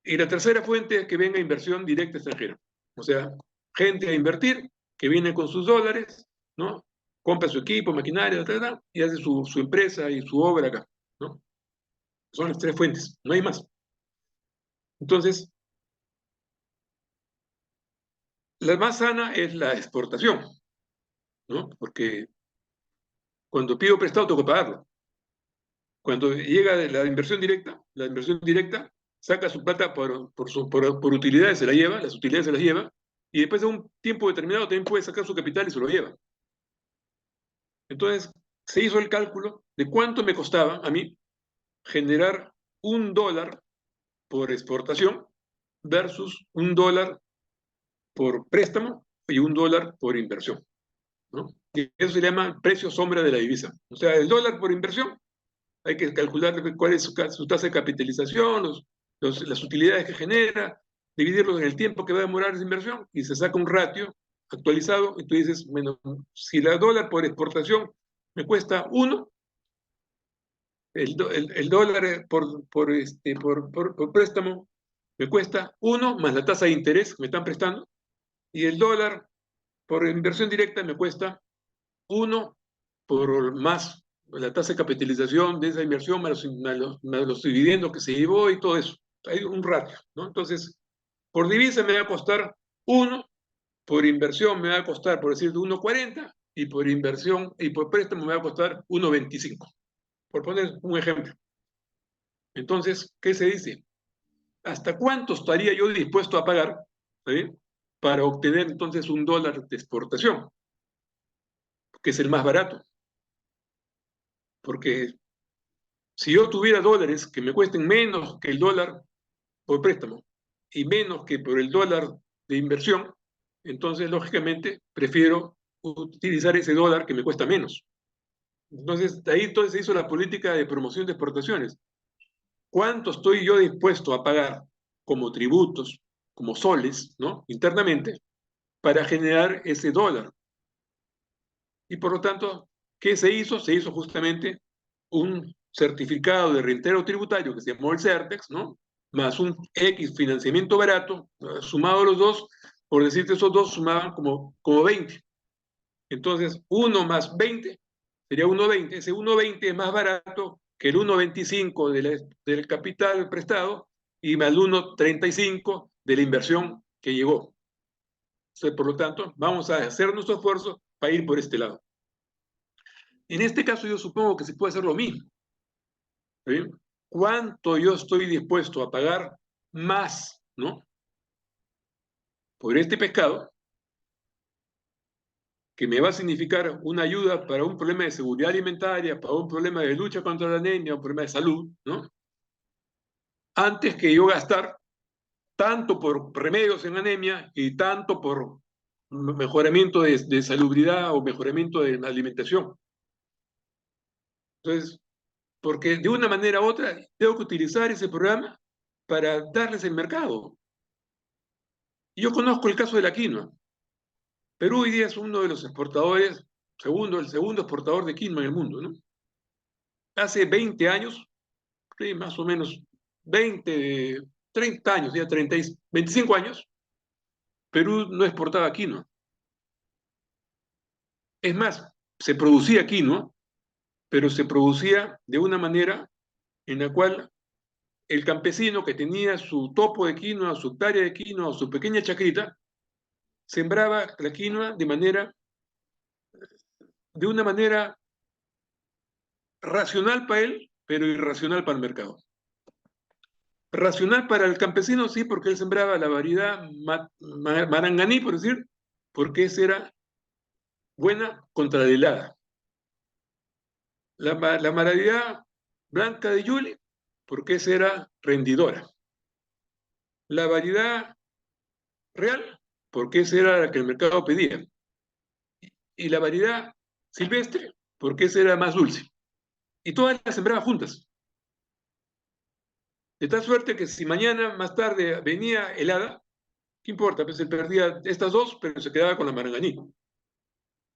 Y la tercera fuente es que venga inversión directa extranjera. O sea, gente a invertir, que viene con sus dólares, ¿no? Compra su equipo, maquinaria, etc., y hace su empresa y su obra acá, ¿no? Son las tres fuentes, no hay más. Entonces, la más sana es la exportación, ¿no? Porque cuando pido prestado tengo que pagarlo. Cuando llega la inversión directa saca su plata por utilidades, se la lleva, las utilidades se las lleva, y después de un tiempo determinado también puede sacar su capital y se lo lleva. Entonces, se hizo el cálculo de cuánto me costaba a mí generar $1 por exportación versus $1 por préstamo y $1 por inversión, ¿no? Y eso se llama precio sombra de la divisa. O sea, el dólar por inversión, hay que calcular cuál es su tasa de capitalización, las utilidades que genera, dividirlo en el tiempo que va a demorar esa inversión y se saca un ratio actualizado y tú dices, bueno, si la dólar por exportación me cuesta 1, el dólar por préstamo me cuesta 1 más la tasa de interés que me están prestando, y el dólar por inversión directa me cuesta 1 por más la tasa de capitalización de esa inversión, más los dividendos que se llevó y todo eso. Hay un ratio, ¿no? Entonces, por divisa me va a costar 1, por inversión me va a costar, por decir, 1,40, y por inversión y por préstamo me va a costar 1,25, por poner un ejemplo. Entonces, ¿qué se dice? ¿Hasta cuánto estaría yo dispuesto a pagar, ¿sí?, para obtener entonces $1 de exportación, que es el más barato? Porque si yo tuviera dólares que me cuesten menos que el dólar por préstamo y menos que por el dólar de inversión, entonces lógicamente prefiero utilizar ese dólar que me cuesta menos. Entonces, de ahí entonces se hizo la política de promoción de exportaciones. ¿Cuánto estoy yo dispuesto a pagar como tributos, como soles, ¿no?, internamente, para generar ese dólar? Y por lo tanto, ¿qué se hizo? Se hizo justamente un certificado de reintegro tributario que se llamó el CERTEX, ¿no?, más un X financiamiento barato, sumado los dos, por decirte, esos dos sumaban como 20. Entonces, 1 más 20 sería 1,20. Ese 1,20 es más barato que el 1,25 del capital prestado y más el 1,35 de la inversión que llegó. Entonces, por lo tanto, vamos a hacer nuestro esfuerzo para ir por este lado. En este caso yo supongo que se puede hacer lo mismo. ¿Sí? ¿Cuánto yo estoy dispuesto a pagar más, ¿no?, por este pescado, que me va a significar una ayuda para un problema de seguridad alimentaria, para un problema de lucha contra la anemia, un problema de salud, ¿no?, antes que yo gastar tanto por remedios en anemia y tanto por mejoramiento de salubridad o mejoramiento de la alimentación? Entonces, porque de una manera u otra tengo que utilizar ese programa para darles el mercado. Yo conozco el caso de la quinoa. Perú hoy día es uno de los exportadores, el segundo exportador de quinoa en el mundo, ¿no? Hace 20 años, sí, más o menos 20, 30 años, ya 30, 25 años, Perú no exportaba quinoa. Es más, se producía quinoa, pero se producía de una manera en la cual el campesino que tenía su topo de quinoa, su hectárea de quinoa, su pequeña chacrita, sembraba la quinoa de una manera racional para él, pero irracional para el mercado. Racional para el campesino, sí, porque él sembraba la variedad maranganí, por decir, porque esa era buena contra la helada. La variedad blanca de Yuli, porque esa era rendidora. La variedad real, porque esa era la que el mercado pedía. Y la variedad silvestre, porque esa era más dulce. Y todas las sembraba juntas. De tal suerte que si mañana más tarde venía helada, ¿qué importa? Pues él perdía estas dos, pero se quedaba con la maranganí.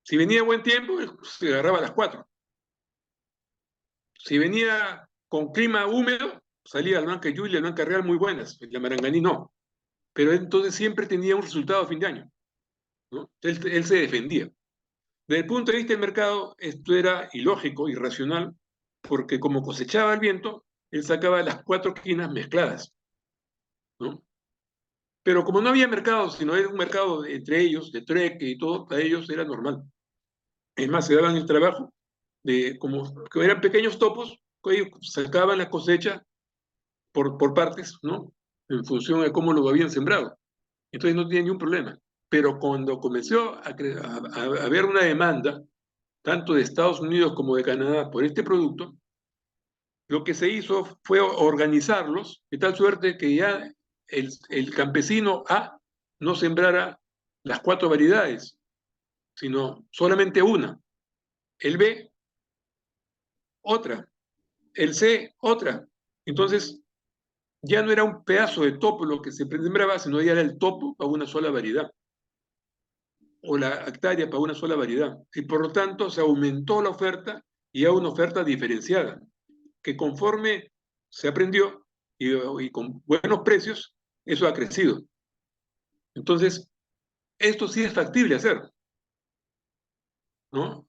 Si venía buen tiempo, se agarraba las 4. Si venía con clima húmedo, salía la blanca Yuli y la blanca real muy buenas, la maranganí no. Pero entonces siempre tenía un resultado a fin de año, ¿no? Él se defendía. Desde el punto de vista del mercado, esto era ilógico, irracional, porque como cosechaba el viento, él sacaba las 4 quinas mezcladas, ¿no? Pero como no había mercado, sino era un mercado entre ellos, de trueque y todo, para ellos era normal. Es más, se daban el trabajo de, como que eran pequeños topos, que ellos sacaban la cosecha por partes, ¿no?, en función de cómo lo habían sembrado. Entonces no tenían ningún problema. Pero cuando comenzó a haber una demanda, tanto de Estados Unidos como de Canadá, por este producto, lo que se hizo fue organizarlos de tal suerte que ya el campesino A no sembrara las 4 variedades, sino solamente una. El B, otra. El C, otra. Entonces, ya no era un pedazo de topo lo que se sembraba, sino ya era el topo para una sola variedad, o la hectárea para una sola variedad. Y por lo tanto, se aumentó la oferta y a una oferta diferenciada, que conforme se aprendió y con buenos precios, eso ha crecido. Entonces, esto sí es factible hacer, ¿no?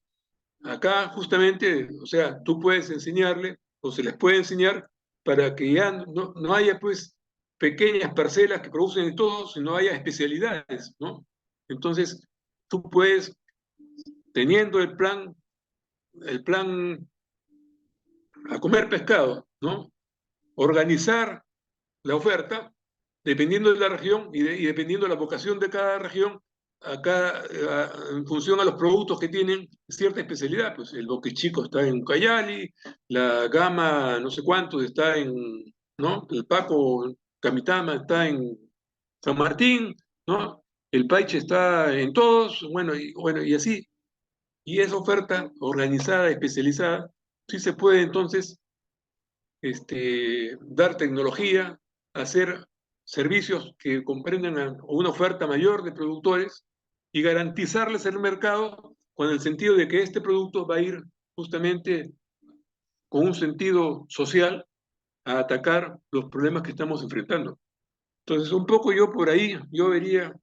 Acá justamente, o sea, tú puedes enseñarle o se les puede enseñar para que ya no haya pues pequeñas parcelas que producen de todo, sino haya especialidades, ¿no? Entonces, tú puedes, teniendo el plan a comer pescado, ¿no?, organizar la oferta dependiendo de la región y dependiendo de la vocación de cada región, acá, en función a los productos que tienen cierta especialidad. Pues el boque chico está en Ucayali, la gama no sé cuánto está en, ¿no?, el Paco Camitama está en San Martín, ¿no?, el Paiche está en todos, bueno, y así. Y esa oferta organizada, especializada, sí se puede entonces dar tecnología, hacer servicios que comprendan una oferta mayor de productores y garantizarles el mercado con el sentido de que este producto va a ir justamente con un sentido social a atacar los problemas que estamos enfrentando. Entonces, un poco yo por ahí, yo vería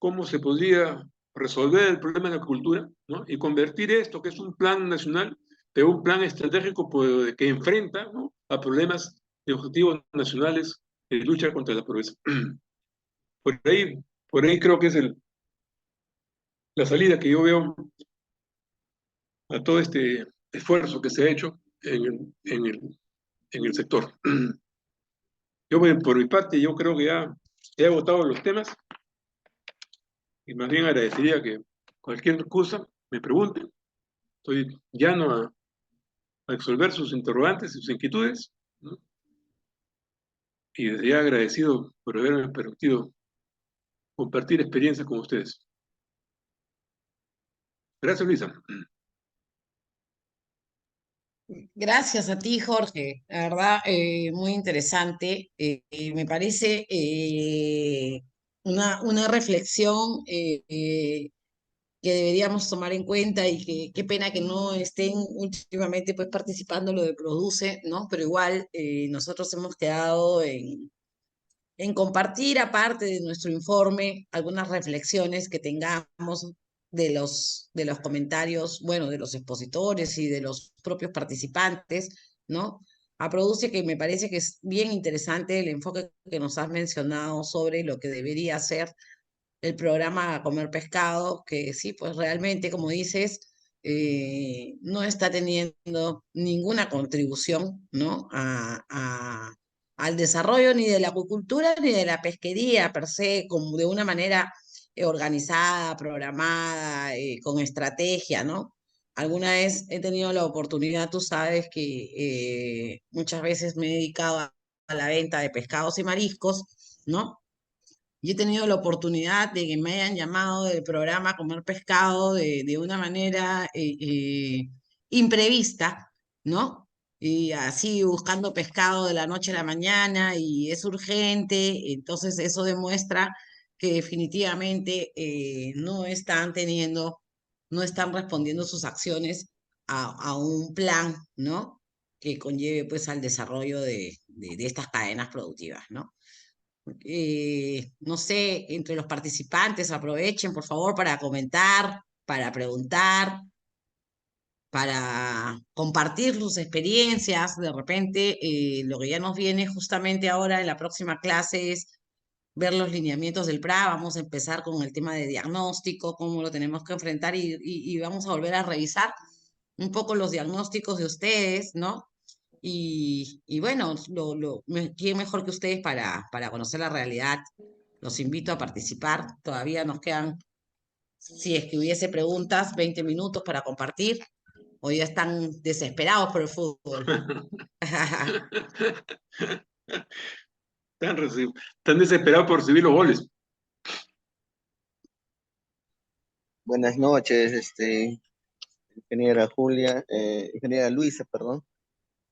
cómo se podría resolver el problema de la cultura, ¿no?, y convertir esto, que es un plan nacional, de un plan estratégico pues, que enfrenta, ¿no?, a problemas de objetivos nacionales de lucha contra la pobreza. Por ahí creo que es la salida que yo veo a todo este esfuerzo que se ha hecho en el sector. Yo, por mi parte, yo creo que ya he agotado los temas y más bien agradecería que cualquier cosa me pregunten. Estoy llano a resolver sus interrogantes y sus inquietudes, ¿no? Y desde ya agradecido por haberme permitido compartir experiencias con ustedes. Gracias, Luisa. Gracias a ti, Jorge. La verdad, muy interesante. Me parece una reflexión que deberíamos tomar en cuenta y que qué pena que no estén últimamente pues participando lo de Produce, ¿no? Pero igual nosotros hemos quedado en compartir, aparte de nuestro informe, algunas reflexiones que tengamos de los comentarios, bueno, de los expositores y de los propios participantes, ¿no? A Produce, que me parece que es bien interesante el enfoque que nos has mencionado sobre lo que debería ser el programa Comer Pescado, que sí, pues realmente, como dices, no está teniendo ninguna contribución, ¿no? Al desarrollo ni de la acuicultura ni de la pesquería per se, como de una manera organizada, programada, con estrategia, ¿no? Alguna vez he tenido la oportunidad, tú sabes que muchas veces me he dedicado a la venta de pescados y mariscos, ¿no? Y he tenido la oportunidad de que me hayan llamado del programa Comer Pescado de una manera imprevista, ¿no? Y así buscando pescado de la noche a la mañana y es urgente, entonces eso demuestra que definitivamente no están respondiendo sus acciones a un plan, ¿no? Que conlleve pues al desarrollo de estas cadenas productivas, ¿no? No sé, entre los participantes aprovechen, por favor, para comentar, para preguntar, para compartir sus experiencias. De repente, lo que ya nos viene justamente ahora en la próxima clase es ver los lineamientos del PRA. Vamos a empezar con el tema de diagnóstico, cómo lo tenemos que enfrentar y vamos a volver a revisar un poco los diagnósticos de ustedes, ¿no? Y bueno, ¿quién mejor que ustedes para conocer la realidad? Los invito a participar. Todavía nos quedan, si es que hubiese preguntas, 20 minutos para compartir. O ya están desesperados por el fútbol. Están desesperados por recibir los goles. Buenas noches, ingeniera Julia, ingeniera Luisa, perdón,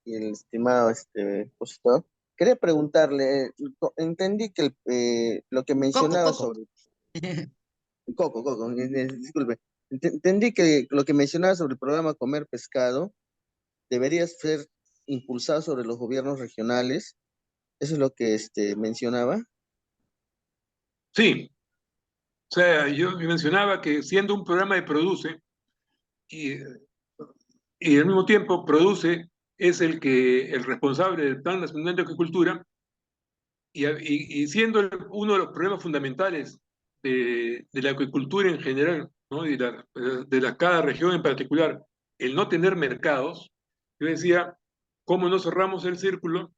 y el estimado expositor. Quería preguntarle, entendí que lo que Coco, mencionaba Coco. sobre Coco, disculpe. Entendí que lo que mencionaba sobre el programa Comer Pescado debería ser impulsado sobre los gobiernos regionales. Eso es lo que mencionaba. Sí, o sea, yo mencionaba que siendo un programa de Produce y, y al mismo tiempo Produce es el responsable del Plan Nacional de Agricultura y siendo uno de los problemas fundamentales de la acuicultura en general, ¿no?, y de cada región en particular, el no tener mercados, yo decía, ¿cómo no cerramos el círculo?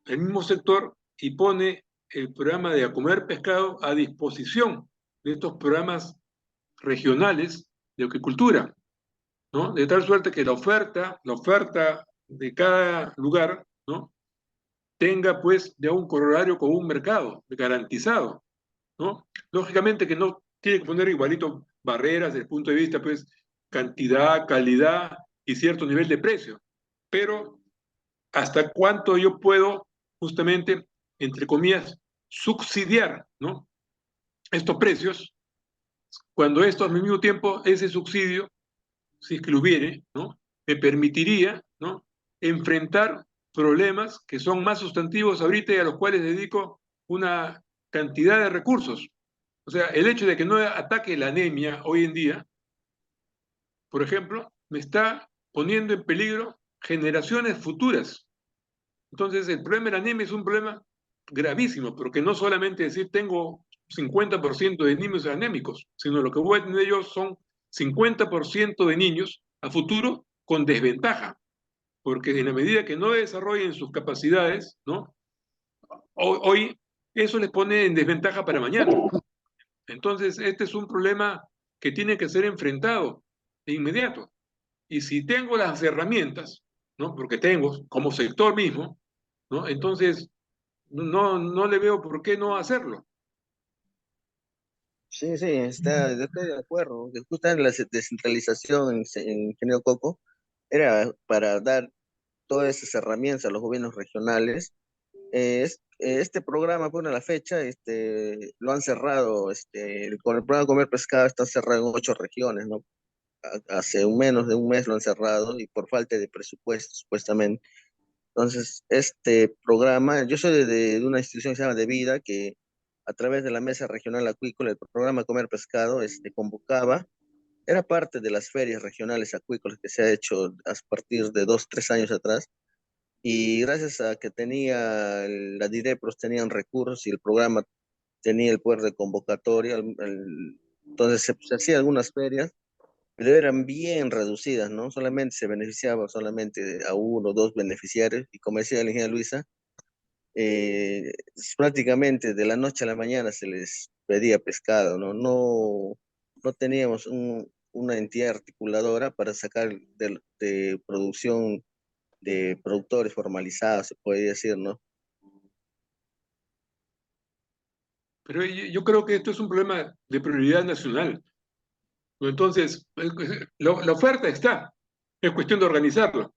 El mismo sector y pone el programa de A Comer Pescado a disposición de estos programas regionales de acuicultura, ¿no? De tal suerte que la oferta de cada lugar, ¿no?, tenga pues ya un corolario con un mercado garantizado, ¿no? Lógicamente que no tiene que poner igualito barreras desde el punto de vista pues cantidad, calidad y cierto nivel de precio, pero hasta cuánto yo puedo justamente, entre comillas, subsidiar, ¿no?, estos precios, cuando esto al mismo tiempo, ese subsidio, si es que lo hubiere, ¿no?, me permitiría, ¿no?, enfrentar problemas que son más sustantivos ahorita y a los cuales dedico una cantidad de recursos. O sea, el hecho de que no ataque la anemia hoy en día, por ejemplo, me está poniendo en peligro generaciones futuras. Entonces, el problema de la anemia es un problema gravísimo, porque no solamente decir tengo 50% de niños anémicos, sino lo que voy a tener yo son 50% de niños a futuro con desventaja, porque en la medida que no desarrollen sus capacidades, ¿no? Hoy eso les pone en desventaja para mañana. Entonces, este es un problema que tiene que ser enfrentado de inmediato. Y si tengo las herramientas, ¿no? Porque tengo como sector mismo, ¿no? Entonces, no le veo por qué no hacerlo. Sí, sí, estoy de acuerdo. Que justamente la descentralización en Ingeniero Coco era para dar todas esas herramientas a los gobiernos regionales. Este programa, bueno, a la fecha, lo han cerrado, con el programa Comer Pescado está cerrado en 8 regiones, ¿no? Hace menos de un mes lo han cerrado y por falta de presupuesto, supuestamente. Entonces, este programa, yo soy de una institución que se llama De Vida, que a través de la Mesa Regional Acuícola, el programa Comer Pescado, convocaba, era parte de las ferias regionales acuícolas que se ha hecho a partir de 2, 3 años atrás, y gracias a que la DIREPROS tenían recursos y el programa tenía el poder de convocatoria, entonces se hacían algunas ferias, pero eran bien reducidas, ¿no? Solamente se beneficiaba solamente a 1 o 2 beneficiarios, y como decía la ingeniera Luisa, eh, prácticamente de la noche a la mañana se les pedía pescado, ¿no? No teníamos una entidad articuladora para sacar de producción de productores formalizados, se podría decir, ¿no? Pero yo creo que esto es un problema de prioridad nacional. Entonces, la oferta está, es cuestión de organizarla.